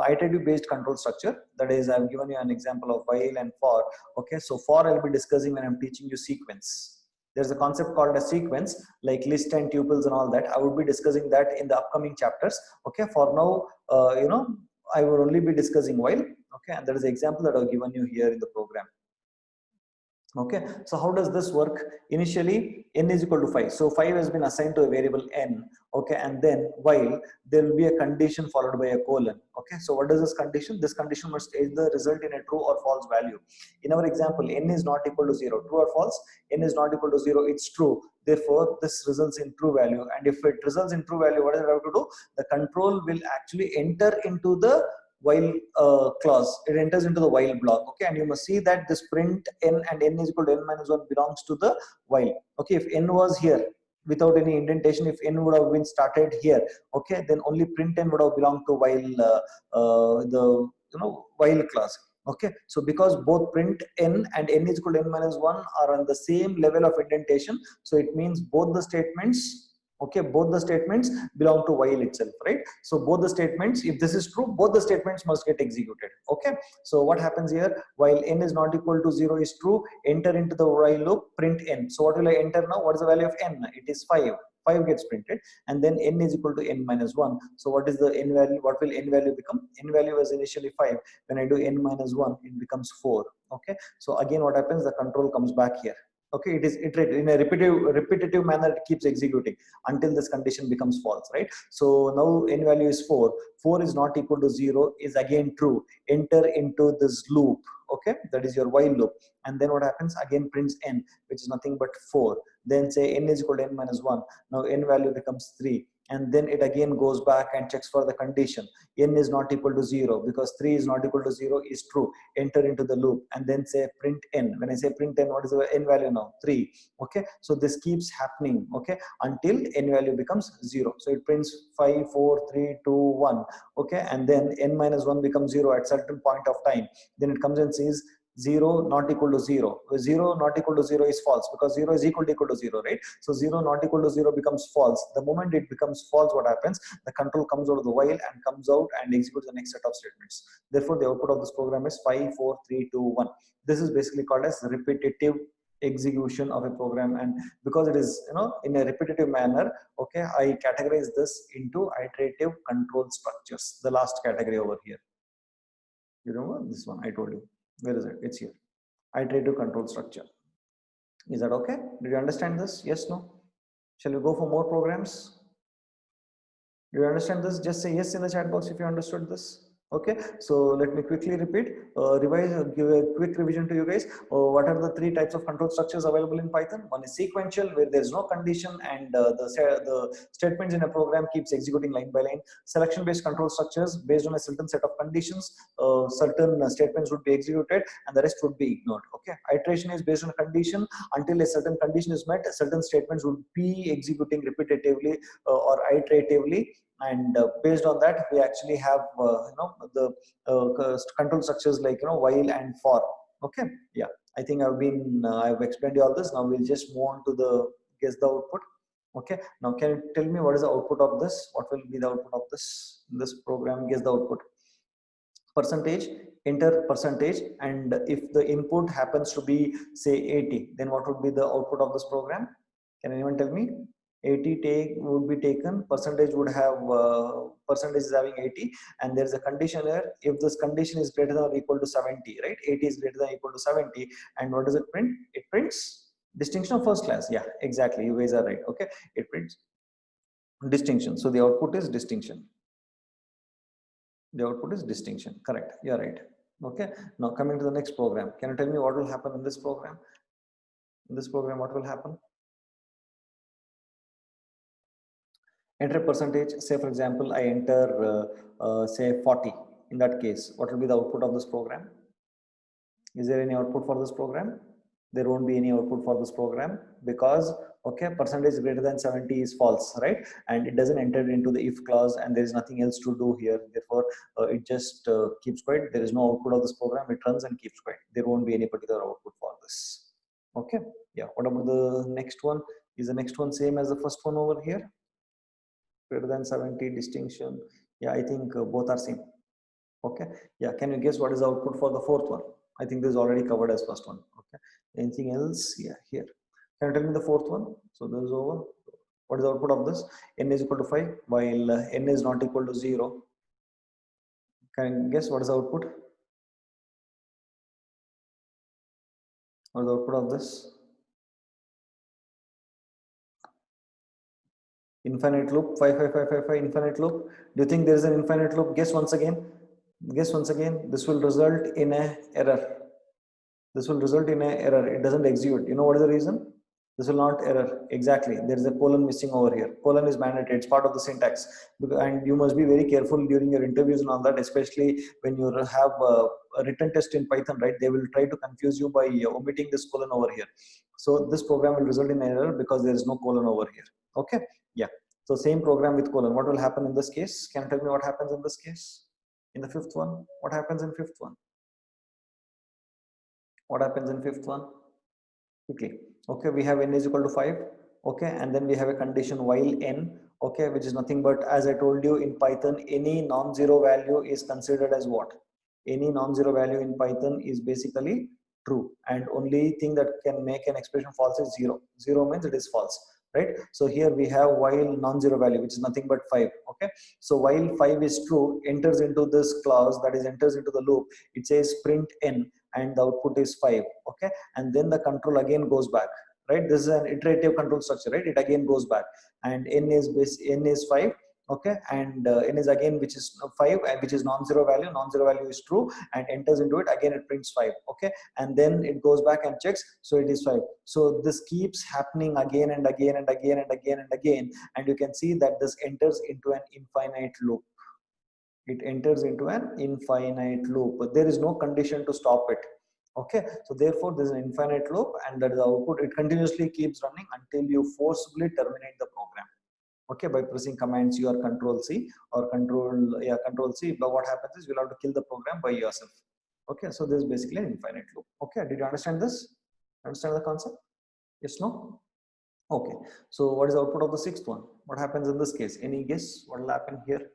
A: iterative based control structure, that is I've given you an example of while and for. Okay, so for I'll be discussing when I'm teaching you sequence. There's a concept called a sequence, like list and tuples and all that. I would be discussing that in the upcoming chapters. Okay, for now, I will only be discussing while. Okay, and that is the example that I've given you here in the program. Okay, so how does this work? Initially n is equal to 5, so 5 has been assigned to a variable n. Okay, and then while there will be a condition followed by a colon. Okay, so what is this condition? This condition must either result in a true or false value. In our example, n is not equal to 0, true or false? N is not equal to 0, it's true, therefore this results in true value. And if it results in true value, what does it have to do? The control will actually enter into the while clause, it enters into the while block. Okay, and you must see that this print n and n is equal to n minus 1 belongs to the while. Okay, if n was here without any indentation, if n would have been started here, okay, then only print n would have belonged to while the while clause. Okay, so because both print n and n is equal to n minus 1 are on the same level of indentation, so it means both the statements, okay, both the statements belong to while itself, right? So both the statements, if this is true, both the statements must get executed. Okay, so what happens here? While n is not equal to 0 is true, enter into the while loop, print n. So what will I enter now? What is the value of n? It is 5. 5 gets printed, and then n is equal to n minus 1. So what is the n value? What will n value become? N value was initially 5. When I do n minus 1, it becomes 4. Okay, so again what happens? The control comes back here. Okay, it is iterative in a repetitive manner. It keeps executing until this condition becomes false, right? So now n value is 4. 4 is not equal to 0 is again true. Enter into this loop. Okay, that is your while loop, and then what happens? Again prints n, which is nothing but 4. Then say n is equal to n minus 1. Now n value becomes 3, and then it again goes back and checks for the condition. N is not equal to 0 because 3 is not equal to 0 is true. Enter into the loop and then say print n. When I say print n, what is the n value now? 3. Okay, so this keeps happening, okay, until n value becomes 0. So it prints 5, 4, 3, 2, 1. Okay, and then n minus 1 becomes 0 at certain point of time. Then it comes and says 0 not equal to 0. 0 not equal to 0 is false because 0 is equal to 0, right? So 0 not equal to 0 becomes false. The moment it becomes false, what happens? The control comes out of the while and comes out and executes the next set of statements. Therefore, the output of this program is 5, 4, 3, 2, 1. This is basically called as repetitive execution of a program, and because it is in a repetitive manner, okay, I categorize this into iterative control structures. The last category over here, you remember this one I told you. Where is it? It's here. Iterative control structure. Is that okay? Did you understand this? Yes, no? Shall we go for more programs? Do you understand this? Just say yes in the chat box if you understood this. Okay, so let me quickly repeat, revise, give a quick revision to you guys. What are the three types of control structures available in Python? One is sequential, where there is no condition and the statements in a program keeps executing line by line. Selection based control structures, based on a certain set of conditions, certain statements would be executed and the rest would be ignored. Okay, iteration is based on a condition. Until a certain condition is met, certain statements would be executing repetitively or iteratively, and based on that we actually have the control structures like while and for. Okay, yeah, I think I've explained you all this. Now we'll just move on to the guess the output. Okay, now can you tell me what is the output of this? What will be the output of this program? Guess the output. Percentage, enter percentage, and if the input happens to be say 80, then what would be the output of this program? Can anyone tell me? 80 would be taken, percentage would have percentage is having 80, and there's a condition here. If this condition is greater than or equal to 70, right? 80 is greater than or equal to 70, and what does it print? It prints distinction of first class. Yeah, exactly. You guys are right. Okay, it prints distinction. So the output is distinction. The output is distinction. Correct. You're right. Okay. Now coming to the next program. Can you tell me what will happen in this program? In this program, what will happen? Enter a percentage. Say for example, I enter say 40. In that case, what will be the output of this program? Is there any output for this program? There won't be any output for this program because okay, percentage greater than 70 is false, right? And it doesn't enter into the if clause, and there is nothing else to do here. Therefore, it just keeps quiet. There is no output of this program. It runs and keeps quiet. There won't be any particular output for this. Okay. Yeah. What about the next one? Is the next one same as the first one over here? Greater than 70 distinction. Yeah, I think both are same. Okay. Yeah. Can you guess what is the output for the fourth one? I think this is already covered as first one. Okay. Anything else? Yeah, here. Can you tell me the fourth one? So this is over. What is the output of this? N is equal to 5 while n is not equal to 0. Can you guess what is the output? What is the output of this? Infinite loop, 5, 5, 5, 5, 5, infinite loop. Do you think there is an infinite loop? Guess once again. Guess once again. This will result in a error. This will result in a error. It doesn't execute. You know what is the reason? This will not error. Exactly. There is a colon missing over here. Colon is mandatory. It's part of the syntax. And you must be very careful during your interviews and all that, especially when you have a written test in Python, right? They will try to confuse you by omitting this colon over here. So this program will result in error because there is no colon over here. Okay. Yeah. So same program with colon. What will happen in this case? Can you tell me what happens in this case? In the fifth one? What happens in fifth one? What happens in fifth one? Quickly. Okay, we have n is equal to 5. Okay, and then we have a condition while n, okay, which is nothing but, as I told you, in Python, any non-zero value is considered as what? Any non-zero value in Python is basically true, and only thing that can make an expression false is 0. 0 means it is false, right? So here we have while non-zero value, which is nothing but 5. Okay, so while 5 is true, enters into this clause, that is enters into the loop. It says print n, and the output is 5. Okay, and then the control again goes back, right? This is an iterative control structure, right? It again goes back, and n is 5. Okay, and n is again, which is 5, and which is non-zero value. Non-zero value is true, and enters into it again. It prints 5. Okay, and then it goes back and checks, so it is 5. So this keeps happening again and again and again and again and again, and you can see that this enters into an infinite loop. It enters into an infinite loop, but there is no condition to stop it. Okay, so therefore there's an infinite loop, and that is the output. It continuously keeps running until you forcibly terminate the program. Okay, by pressing commands your control C or control C, but what happens is you'll have to kill the program by yourself. Okay, so this is basically an infinite loop. Okay, did you understand this? Understand the concept? Yes, no? Okay, so what is the output of the sixth one? What happens in this case? Any guess what will happen here?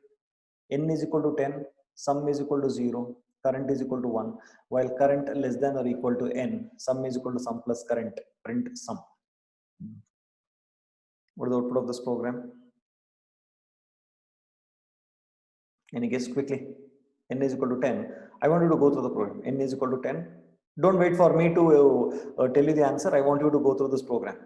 A: N is equal to 10, sum is equal to 0, current is equal to 1, while current less than or equal to n, sum is equal to sum plus current, print sum. What is the output of this program? Any guess quickly? N is equal to 10. I want you to go through the program. N is equal to 10. Don't wait for me to tell you the answer. I want you to go through this program.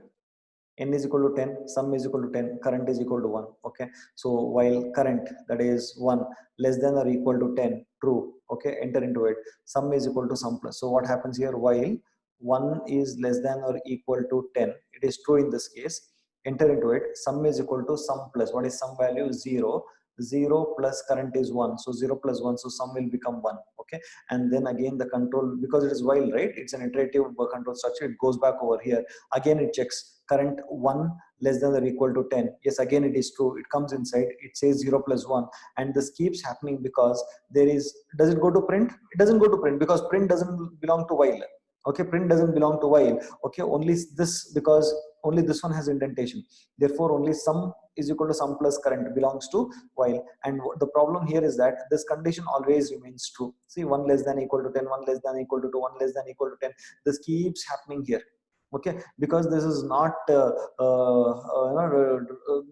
A: N is equal to 10, sum is equal to 10, current is equal to 1. Okay, so while current, that is 1, less than or equal to 10, true. Okay, enter into it. Sum is equal to sum plus. So what happens here? While 1 is less than or equal to 10, it is true in this case. Enter into it. Sum is equal to sum plus. What is sum value? 0. 0 plus current is 1. So 0 plus 1. So sum will become 1. Okay, and then again the control, because it is while, right? It's an iterative control structure. It goes back over here. Again it checks current 1 less than or equal to 10. Yes, again it is true. It comes inside. It says 0 plus 1, and this keeps happening because there is. Does it go to print? It doesn't go to print because print doesn't belong to while. Okay, print doesn't belong to while. Okay, only this, because only this one has indentation. Therefore, only sum is equal to sum plus current belongs to while. And the problem here is that this condition always remains true. See, 1 less than equal to 10, 1 less than equal to 2, 1 less than equal to 10. This keeps happening here. Okay, because this is not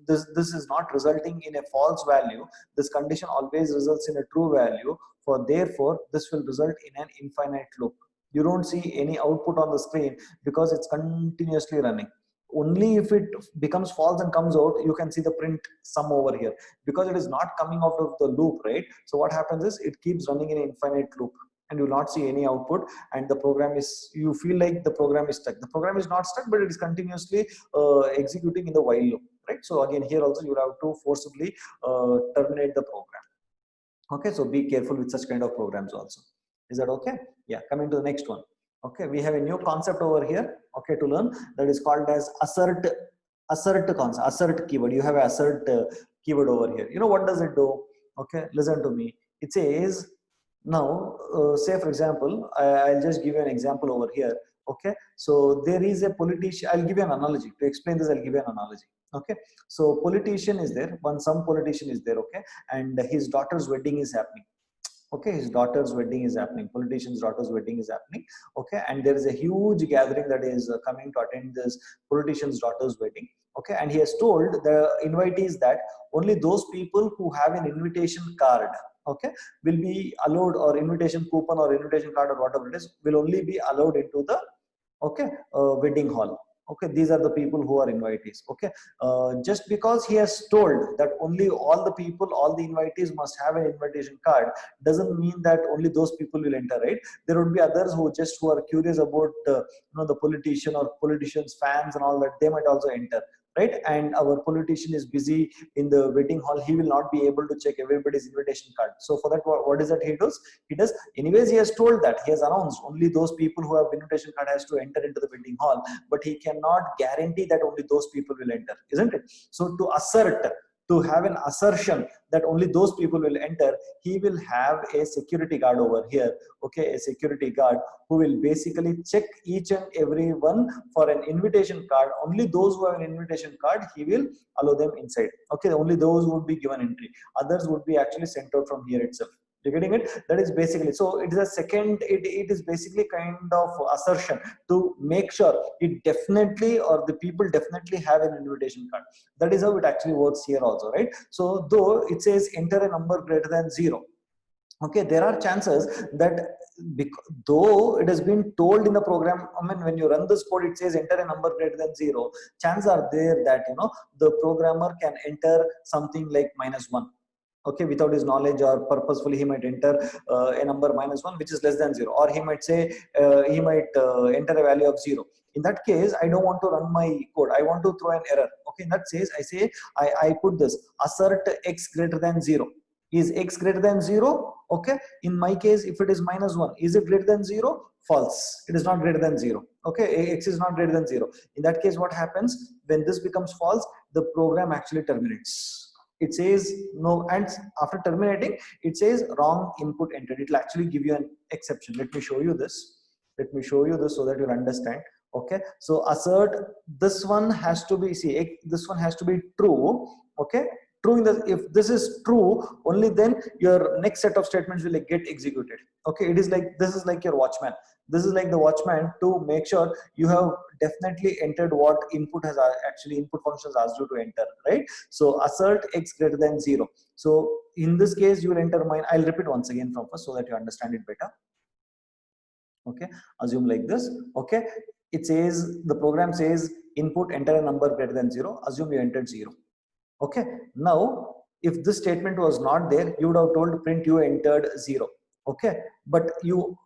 A: this is not resulting in a false value. This condition always results in a true value. For therefore, this will result in an infinite loop. You don't see any output on the screen because it's continuously running. Only if it becomes false and comes out, you can see the print sum over here, because it is not coming out of the loop, right? So what happens is it keeps running in an infinite loop, and you will not see any output, and the program is, you feel like the program is stuck. The program is not stuck, but it is continuously executing in the while loop, right? So again, here also you have to forcibly terminate the program. Okay, so be careful with such kind of programs also. Is that okay? Yeah, coming to the next one. Okay, we have a new concept over here, okay, to learn, that is called as assert concept, assert keyword. You have a assert keyword over here. You know what does it do? Okay, listen to me. It says, now say for example, I'll just give you an example over here. Okay, so there is a politician. I'll give you an analogy to explain this. I'll give you an analogy. Okay, so politician is there, some politician is there, okay, and his daughter's wedding is happening. Okay, his daughter's wedding is happening, politician's daughter's wedding is happening. Okay, and there is a huge gathering that is coming to attend this politician's daughter's wedding. Okay, and he has told the invitees that only those people who have an invitation card, okay, will be allowed, or invitation coupon or invitation card or whatever it is, will only be allowed into the, okay, wedding hall. Okay, these are the people who are invitees. Okay, just because he has told that only all the people, all the invitees must have an invitation card, doesn't mean that only those people will enter, right? There would be others who are curious about the politician or politicians fans and all that, they might also enter, right? And our politician is busy in the wedding hall, he will not be able to check everybody's invitation card. So for that, what is that he does? He does, anyways, he has told that, he has announced only those people who have invitation card has to enter into the wedding hall, but he cannot guarantee that only those people will enter, isn't it? So to assert, to have an assertion that only those people will enter, he will have a security guard over here. Okay, a security guard who will basically check each and every one for an invitation card. Only those who have an invitation card, he will allow them inside. Okay, only those would be given entry, others would be actually sent out from here itself. You're getting it? That is basically, so it is a second, it is basically kind of assertion to make sure it definitely, or the people definitely have an invitation card. That is how it actually works here also, right? So though it says enter a number greater than 0, okay, there are chances that, though it has been told in the program, I mean, when you run this code, it says enter a number greater than 0, chances are there that the programmer can enter something like -1. Okay, without his knowledge or purposefully, he might enter a number -1 which is less than 0, or he might say he might enter a value of 0. In that case, I don't want to run my code, I want to throw an error. Okay, in that case, I say, I put this assert x greater than 0. Is x greater than 0? Okay, in my case, if it is -1, is it greater than 0? False, it is not greater than 0. Okay, x is not greater than 0. In that case, what happens when this becomes false? The program actually terminates. It says no, and after terminating, it says wrong input entered. It will actually give you an exception. Let me show you this. Let me show you this so that you'll understand. Okay, so assert, this one has to be, see, this one has to be true. Okay, true in the, if this is true, only then your next set of statements will get executed. Okay, it is like, this is like your watchman. This is like the watchman to make sure you have definitely entered what input has actually input functions asked you to enter, right? So assert x greater than 0. So in this case, you will enter mine. I'll repeat once again from first so that you understand it better. Okay, assume like this. Okay, it says, the program says input enter a number greater than 0. Assume you entered 0. Okay, now if this statement was not there, you would have told print you entered 0. Okay, but you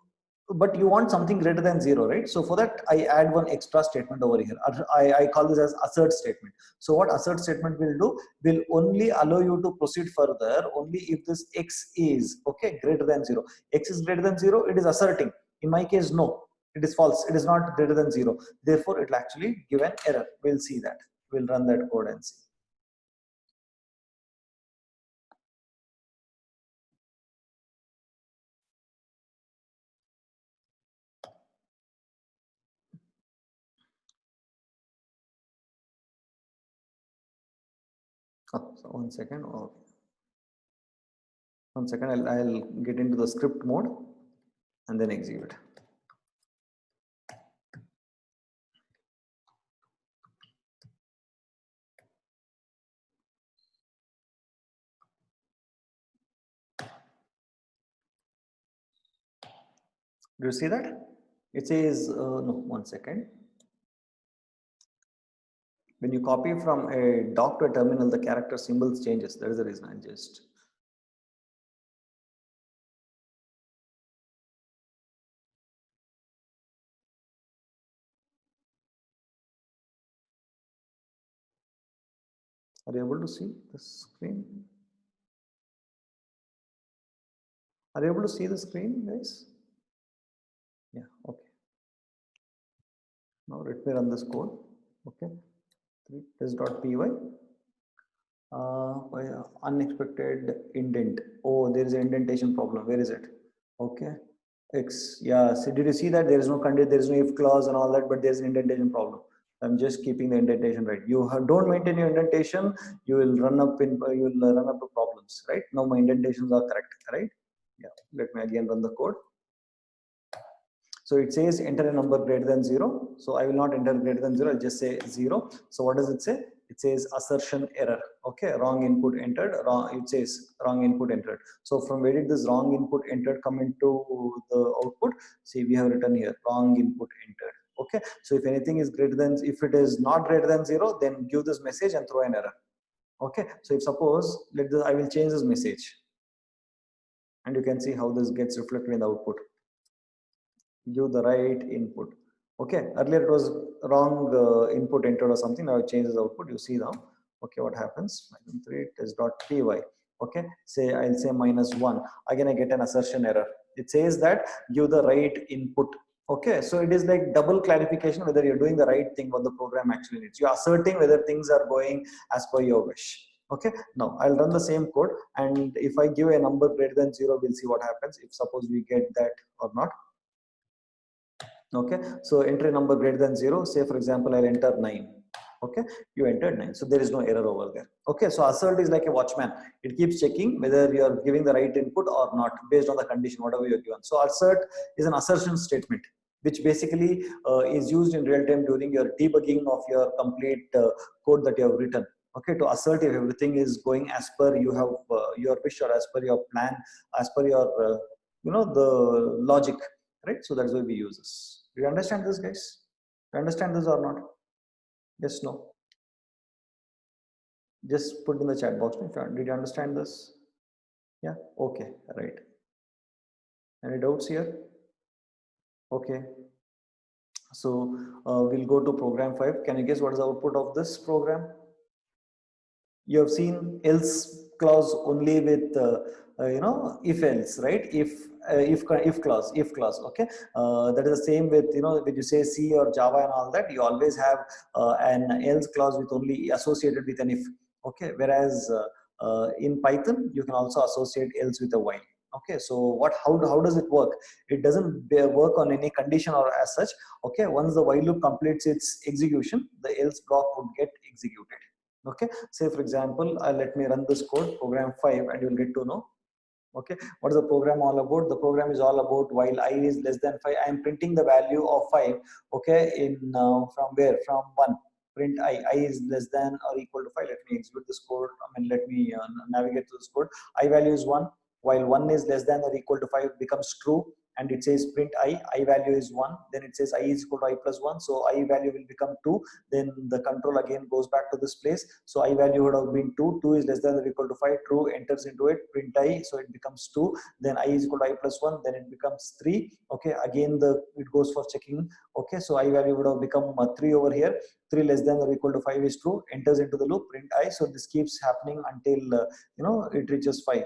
A: want something greater than 0, right? So for that, I add one extra statement over here. I call this as assert statement. So what assert statement will do, will only allow you to proceed further only if this x is, okay, greater than 0. X is greater than 0, it is asserting. In my case, no, it is false, it is not greater than 0. Therefore, it will actually give an error. We'll see that. We'll run that code and see. Oh, so 1 second. Oh, 1 second. I'll get into the script mode and then execute. Do you see that? It says, no, 1 second. When you copy from a doc to a terminal, the character symbols changes. That is the reason I just. Are you able to see the screen? Are you able to see the screen, guys? Yeah, okay. Now let me run this code. Okay, test.py. Unexpected indent. Oh, there is an indentation problem. Where is it? Okay. X. Yeah. So did you see that there is no condition, there is no if clause and all that, but there is an indentation problem. I'm just keeping the indentation right. You don't maintain your indentation, you will run up to problems, right? Now my indentations are correct, right? Yeah. Let me again run the code. So it says enter a number greater than 0. So I will not enter greater than 0. I'll just say 0. So what does it say? It says assertion error. Okay, wrong input entered. Wrong. It says wrong input entered. So from where did this wrong input entered come into the output? See, we have written here wrong input entered. Okay. So if anything is greater than, if it is not greater than 0, then give this message and throw an error. Okay. So if suppose I will change this message, and you can see how this gets reflected in the output. Give the right input. Okay, earlier it was wrong input entered or something. Now it changes output. You see now. Okay, what happens? -3 test.py. Okay, say I'll say -1. Again, I get an assertion error. It says that give the right input. Okay, so it is like double clarification whether you're doing the right thing, what the program actually needs. You're asserting whether things are going as per your wish. Okay, now I'll run the same code, and if I give a number greater than 0, we'll see what happens. If suppose we get that or not. Okay, so entry number greater than 0, say for example I'll enter 9. Okay, you entered 9, so there is no error over there. Okay, so assert is like a watchman. It keeps checking whether you are giving the right input or not based on the condition whatever you are given. So assert is an assertion statement which basically is used in real time during your debugging of your complete code that you have written. Okay, to assert if everything is going as per you have your wish or as per your plan, as per your the logic, right? So that's why we use this. Do you understand this, guys? Do you understand this or not? Yes, no. Just put in the chat box. Did you understand this? Yeah. Okay. Right. Any doubts here? Okay. So we'll go to program 5. Can you guess what is the output of this program? You have seen else clause only with if else, right? If clause. Okay, that is the same with when you say C or Java and all that, you always have an else clause with only associated with an if. Okay, whereas in Python you can also associate else with a while. Okay, so how does it work? It doesn't work on any condition or as such. Okay, once the while loop completes its execution, the else block would get executed. Okay, say for example let me run this code, program 5, and you'll get to know. Okay, what is the program all about? The program is all about while I is less than 5, I am printing the value of 5. Okay, in from where? From 1. Print I is less than or equal to 5. Let me execute this code. Let me navigate to this code. I value is 1, while 1 is less than or equal to 5 becomes true, and it says print I value is 1, then it says I is equal to I plus 1, so I value will become 2, then the control again goes back to this place. So I value would have been 2, 2 is less than or equal to 5, true, enters into it, print I, so it becomes 2, then I is equal to I plus 1, then it becomes 3. Okay, again it goes for checking. Okay, so I value would have become 3 over here, 3 less than or equal to 5 is true, enters into the loop, print I, so this keeps happening until it reaches 5.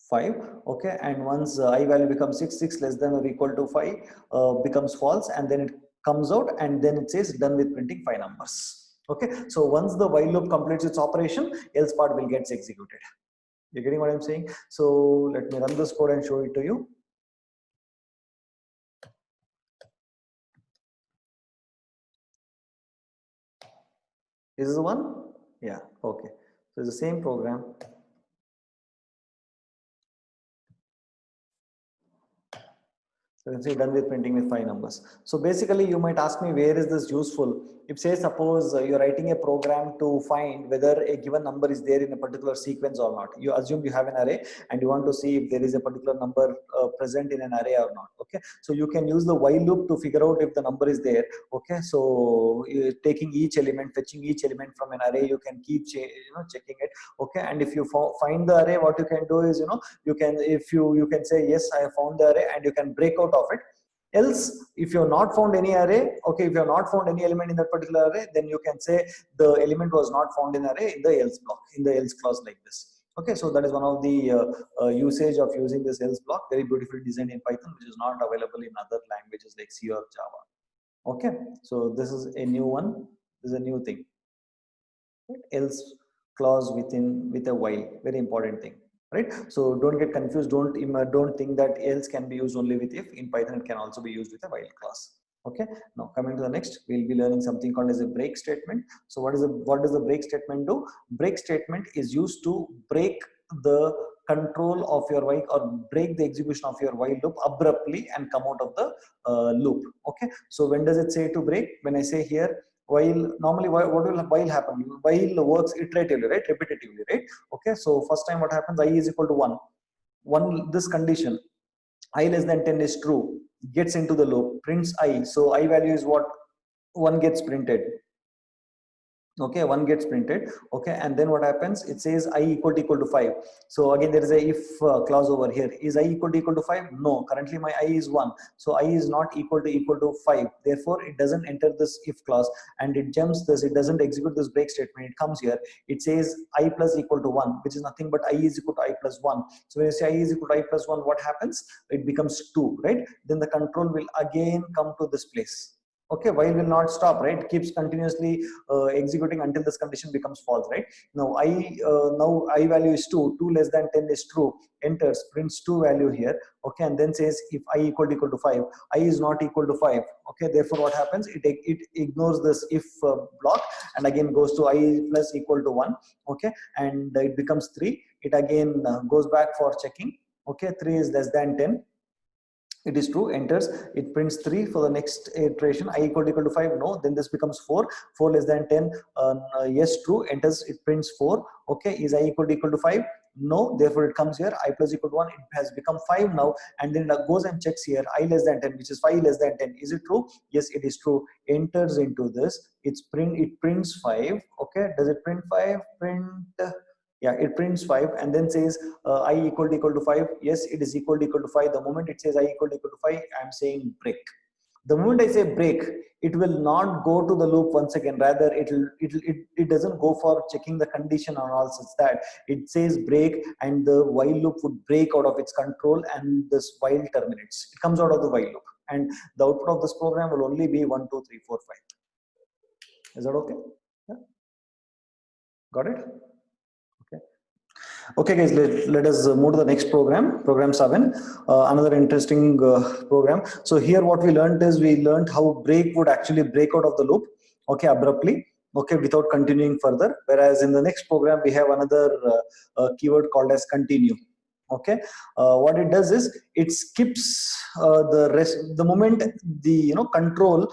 A: 5. Okay, and once I value becomes 6, 6 less than or equal to 5 becomes false, and then it comes out, and then it says done with printing 5 numbers. Okay, so once the while loop completes its operation, else part will get executed. You're getting what I'm saying? So let me run this code and show it to you. Is this the one? Yeah. Okay, so it's the same program. So you can say done with printing with 5 numbers. So basically you might ask me, where is this useful? If say suppose you're writing a program to find whether a given number is there in a particular sequence or not. You assume you have an array and you want to see if there is a particular number present in an array or not. Okay, so you can use the while loop to figure out if the number is there. Okay, so taking each element, fetching each element from an array, you can keep checking it. Okay, and if you find the array, what you can do is, you can, if you can say yes, I have found the array, and you can break out of it. Else, if you have not found any array, okay, if you have not found any element in that particular array, then you can say the element was not found in array in the else block, in the else clause, like this. Okay, so that is one of the usage of using this else block, very beautifully designed in Python, which is not available in other languages like C or Java. Okay, so this is a new one. This is a new thing. Else clause with a while, very important thing, right? So don't get confused. Don't think that else can be used only with if. In Python, it can also be used with a while clause. Okay, now coming to the next, we'll be learning something called as a break statement. So what does the break statement do? Break statement is used to break the control of your while, or break the execution of your while loop abruptly and come out of the loop. Okay, so when does it say to break? When I say here, while normally what will while happen? While works iteratively, right? Repetitively, right? Okay, so first time what happens? I is equal to 1. This condition, I less than 10 is true, gets into the loop, prints I. So I value is what? 1 gets printed. Okay, 1 gets printed. Okay, and then what happens? It says I equal to 5. So again, there is a if clause over here. Is I equal to 5? No, currently my I is 1, so I is not equal to 5. Therefore it doesn't enter this if clause, and it jumps this. It doesn't execute this break statement. It comes here. It says I plus equal to 1, which is nothing but I is equal to I plus 1. So when you say I is equal to I plus 1, what happens? It becomes 2, right? Then the control will again come to this place. Okay, while will not stop, right? It keeps continuously executing until this condition becomes false, right? Now I value is 2, 2 less than 10 is true, enters, prints 2 value here. Okay, and then says if I equal to 5, I is not equal to 5. Okay, therefore what happens? It ignores this if block, and again goes to I plus equal to 1. Okay, and it becomes 3. It again goes back for checking. Okay, 3 is less than 10. It is true, enters, it prints 3 for the next iteration. I equal to 5, no, then this becomes 4. 4 less than 10, yes, true, enters, it prints 4. Okay, is I equal to 5? No, therefore it comes here, I plus equal to 1, it has become 5 now, and then it goes and checks here, I less than 10, which is 5 less than 10. Is it true? Yes, it is true, enters into this, it prints 5. Okay, does it print 5? Yeah, it prints 5, and then says I equal to 5. Yes, it is equal to 5. The moment it says I equal to 5, I am saying break. The moment I say break, it will not go to the loop once again. Rather, it doesn't go for checking the condition or all such that. It says break, and the while loop would break out of its control, and this while terminates. It comes out of the while loop, and the output of this program will only be 1, 2, 3, 4, 5. Is that okay? Yeah. Got it? Okay guys, let us move to the next program 7, another interesting program. So here what we learned is, we learned how break would actually break out of the loop, okay, abruptly, okay, without continuing further. Whereas in the next program we have another keyword called as continue. Okay, what it does is it skips the rest. The moment the control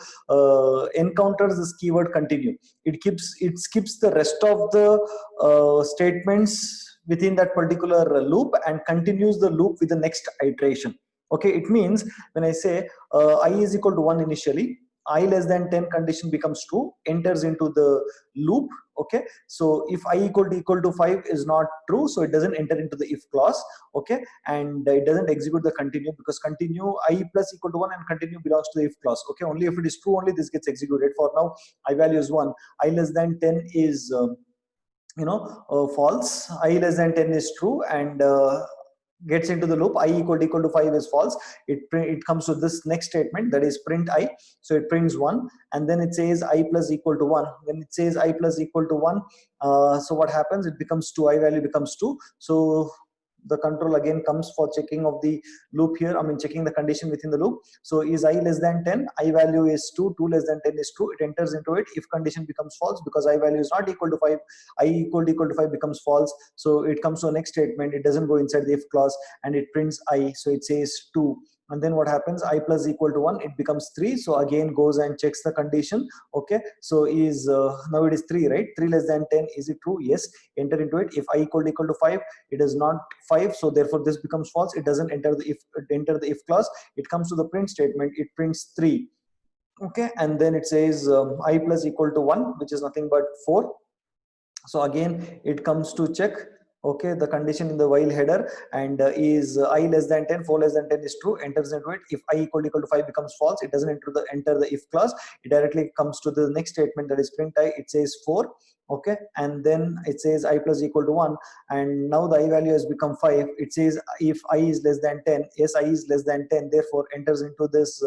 A: encounters this keyword continue, it skips the rest of the statements within that particular loop and continues the loop with the next iteration. Okay, it means when I say I is equal to 1 initially, I less than 10 condition becomes true, enters into the loop. Okay, so if I equal to 5 is not true, so it doesn't enter into the if clause. Okay, and it doesn't execute the continue, because continue I plus equal to 1 and continue belongs to the if clause. Okay, only if it is true, only this gets executed. For now, I value is 1, I less than 10 is false, I less than 10 is true, and gets into the loop. I equal to 5 is false. It comes to this next statement, that is print I. So it prints 1, and then it says I plus equal to 1. When it says I plus equal to 1, so what happens? It becomes 2. I value becomes 2. So the control again comes for checking of the loop here. I mean, checking the condition within the loop. So is I less than 10, I value is 2, 2 less than 10 is true, it enters into it. If condition becomes false, because I value is not equal to 5, I equal to 5 becomes false. So it comes to the next statement, it doesn't go inside the if clause, and it prints I. So it says 2. and then what happens, I plus equal to 1, it becomes 3. So again goes and checks the condition. Okay, so is now it is 3, right? 3 less than 10, is it true? Yes. Enter into it. If I equal to 5, it is not 5, so therefore this becomes false. It doesn't enter the if clause. It comes to the print statement, it prints 3. Okay, and then it says I plus equal to 1, which is nothing but 4. So again it comes to check, okay, the condition in the while header, and is I less than 10, 4 less than 10 is true, enters into it. If I equal to 5 becomes false, it doesn't enter the if clause. It directly comes to the next statement, that is print I. It says 4. Okay, and then it says I plus equal to 1, and now the I value has become 5. It says if I is less than 10, yes, I is less than 10, therefore enters into this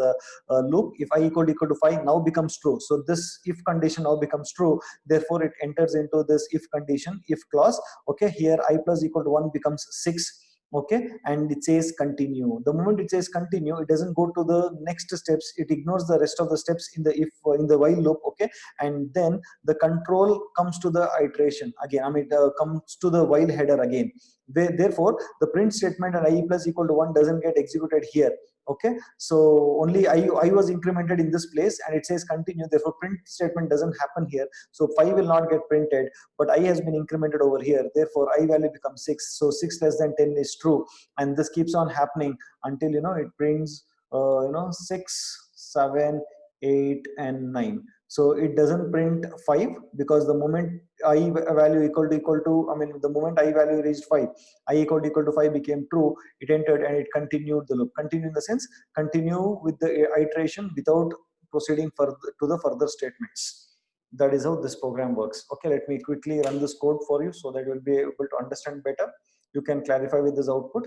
A: loop. If I equal to 5 now becomes true, so this if condition now becomes true, therefore it enters into this if condition, if clause. Okay, here I plus equal to 1 becomes 6. Okay, and it says continue. The moment it says continue, it doesn't go to the next steps, it ignores the rest of the steps in the if in the while loop. Okay, and then the control comes to the iteration again, I mean comes to the while header again. Therefore the print statement and I plus equal to 1 doesn't get executed here. Okay, so only I was incremented in this place, and it says continue, therefore print statement doesn't happen here. So 5 will not get printed, but I has been incremented over here, therefore I value becomes 6. So 6 less than 10 is true, and this keeps on happening until it prints 6, 7, 8 and 9. So it doesn't print 5, because the moment I value equal to, I mean the moment I value reached 5, I equal to 5 became true, it entered and it continued the loop. Continue in the sense, continue with the iteration without proceeding further to the further statements. That is how this program works. Okay, let me quickly run this code for you so that you will be able to understand better. You can clarify with this output.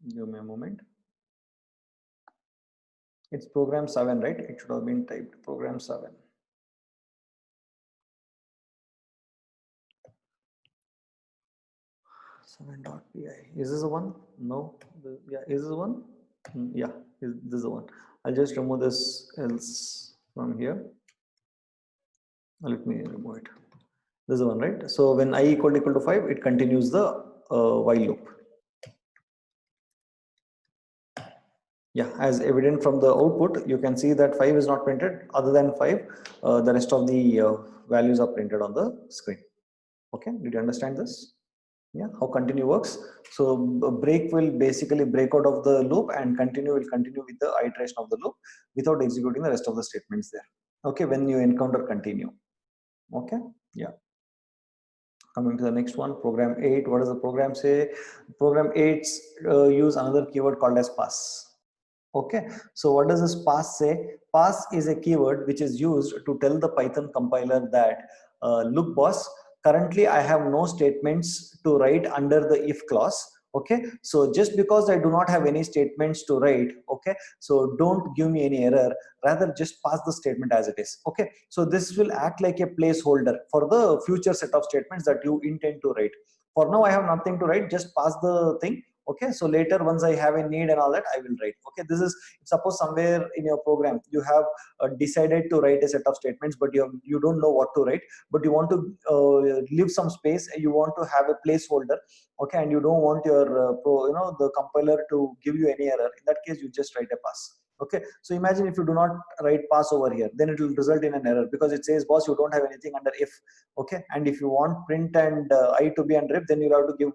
A: Give me a moment. It's program 7, right? It should have been typed program 7. .py. Is this the one? No. Yeah, is this the one? Yeah, this is the one. I'll just remove this else from here. Let me remove it. This is the one, right? So when I equal to 5, it continues the while loop. Yeah, as evident from the output, you can see that 5 is not printed. Other than 5, the rest of the values are printed on the screen. Okay, did you understand this? Yeah, how continue works. So break will basically break out of the loop, and continue will continue with the iteration of the loop without executing the rest of the statements there. Okay, when you encounter continue. Okay, yeah. Coming to the next one, program 8. What does the program say? Program 8 use another keyword called as pass. Okay, so what does this pass say? Pass is a keyword which is used to tell the Python compiler that look boss, currently I have no statements to write under the if clause. Okay, so just because I do not have any statements to write, okay, so don't give me any error, rather just pass the statement as it is. Okay, so this will act like a placeholder for the future set of statements that you intend to write. For now I have nothing to write, just pass the thing. Okay, so later once I have a need and all that, I will write. Okay, this is, suppose somewhere in your program you have decided to write a set of statements, but you don't know what to write, but you want to leave some space, you want to have a placeholder. Okay, and you don't want your the compiler to give you any error. In that case, you just write a pass. Okay, so imagine if you do not write pass over here, then it will result in an error, because it says boss, you don't have anything under if. Okay, and if you want print and I to be under if, then you'll have to give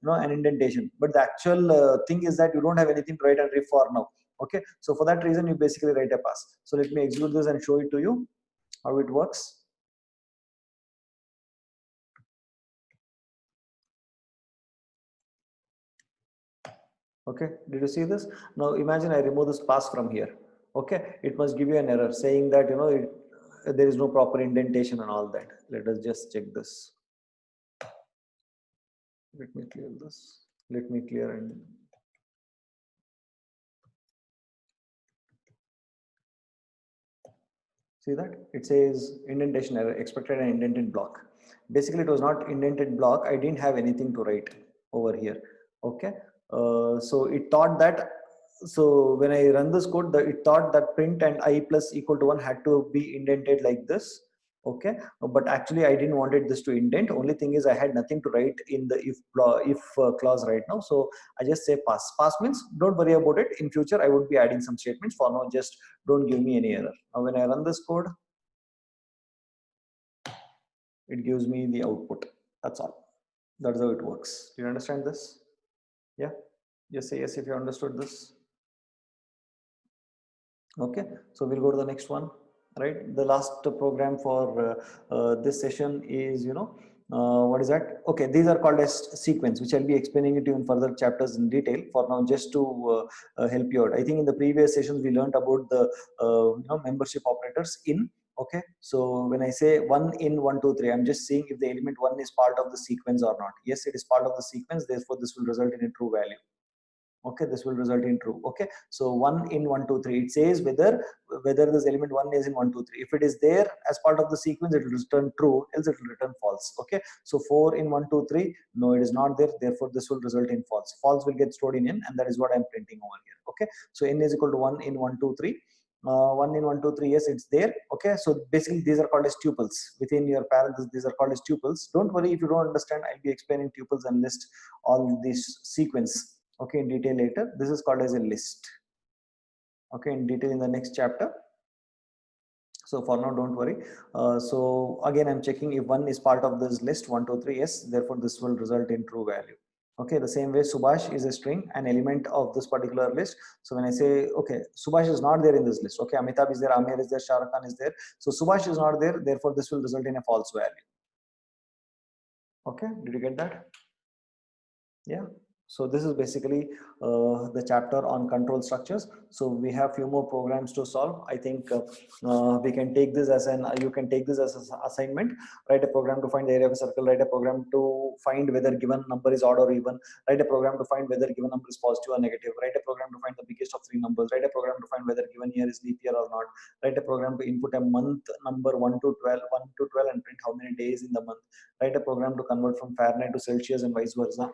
A: an indentation. But the actual thing is that you don't have anything to write under if for now. Okay, so for that reason you basically write a pass. So let me execute this and show it to you how it works. Okay, did you see this? Now imagine I remove this pass from here. Okay, it must give you an error saying that there is no proper indentation and all that. Let us just check this. Let me clear this. Let me clear and see that it says indentation error, expected an indented block. Basically it was not indented block, I didn't have anything to write over here. Okay, so it thought that, so when I run this code, it thought that print and I plus equal to 1 had to be indented like this. Okay, but actually I didn't wanted this to indent. Only thing is I had nothing to write in the if clause right now, so I just say pass means don't worry about it. In future I would be adding some statements. For now, just don't give me any error. Now when I run this code, it gives me the output. That's all. That's how it works. Do you understand this? Yeah, just say yes if you understood this. Okay, so we'll go to the next one. Right, the last program for this session is, what is that? Okay, these are called as sequence, which I'll be explaining it to you in further chapters in detail. For now, just to help you out, I think in the previous sessions we learned about the membership operators in. Okay, so when I say 1 in 1 2 3, I'm just seeing if the element 1 is part of the sequence or not. Yes, it is part of the sequence, therefore this will result in a true value. Okay, this will result in true. Okay, so 1 in 1 2 3, it says whether this element 1 is in 1 2 3. If it is there as part of the sequence, it will return true, else it will return false. Okay, so 4 in 1 2 3, no, it is not there, therefore this will result in false. False will get stored in n, and that is what I'm printing over here. Okay, so n is equal to 1 in 1 2 3. 1 in 1 2 3, yes, it's there. Okay, so basically these are called as tuples within your parentheses. These are called as tuples. Don't worry if you don't understand, I'll be explaining tuples and list all these sequence, okay, in detail later. This is called as a list, okay, in detail in the next chapter. So for now, don't worry. So again, I'm checking if 1 is part of this list, 1 2 3, yes, therefore this will result in true value. Okay, the same way Subhash is a string, an element of this particular list. So when I say, okay, Subhash is not there in this list. Okay, Amitabh is there, Amir is there, Shah Rukh Khan is there. So Subhash is not there, therefore this will result in a false value. Okay, did you get that? Yeah. So this is basically the chapter on control structures. So we have few more programs to solve. I think we can take this as you can take this as an assignment. Write a program to find the area of a circle. Write a program to find whether given number is odd or even. Write a program to find whether given number is positive or negative. Write a program to find the biggest of three numbers. Write a program to find whether given year is leap year or not. Write a program to input a month number 1 to 12 and print how many days in the month. Write a program to convert from Fahrenheit to Celsius and vice versa.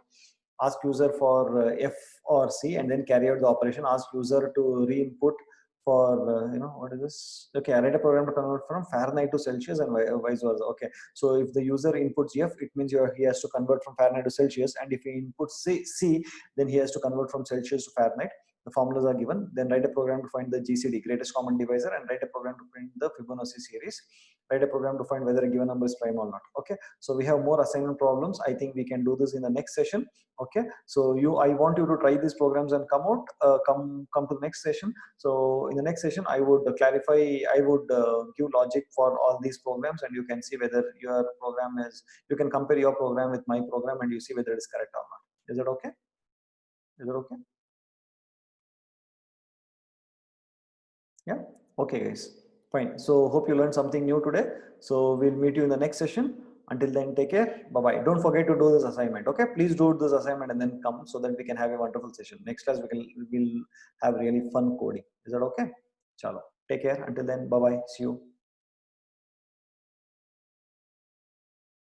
A: Ask user for F or C and then carry out the operation. Ask user to re-input for what is this? Okay, I write a program to convert from Fahrenheit to Celsius and vice versa. Okay, so if the user inputs F, it means he has to convert from Fahrenheit to Celsius, and if he inputs C, then he has to convert from Celsius to Fahrenheit. The formulas are given. Then write a program to find the GCD, greatest common divisor, and write a program to print the Fibonacci series. Write a program to find whether a given number is prime or not. Okay, so we have more assignment problems. I think we can do this in the next session. Okay, so I want you to try these programs and come to the next session. So in the next session I would clarify, I would give logic for all these programs, and you can see whether your program is, you can compare your program with my program and you see whether it is correct or not. Is it okay? Is it okay? Yeah, okay guys, fine. So hope you learned something new today. So we'll meet you in the next session. Until then, take care. Bye bye. Don't forget to do this assignment. Okay, please do this assignment and then come so that we can have a wonderful session. Next class we'll have really fun coding. Is that okay? Chalo, take care. Until then, bye bye. See you.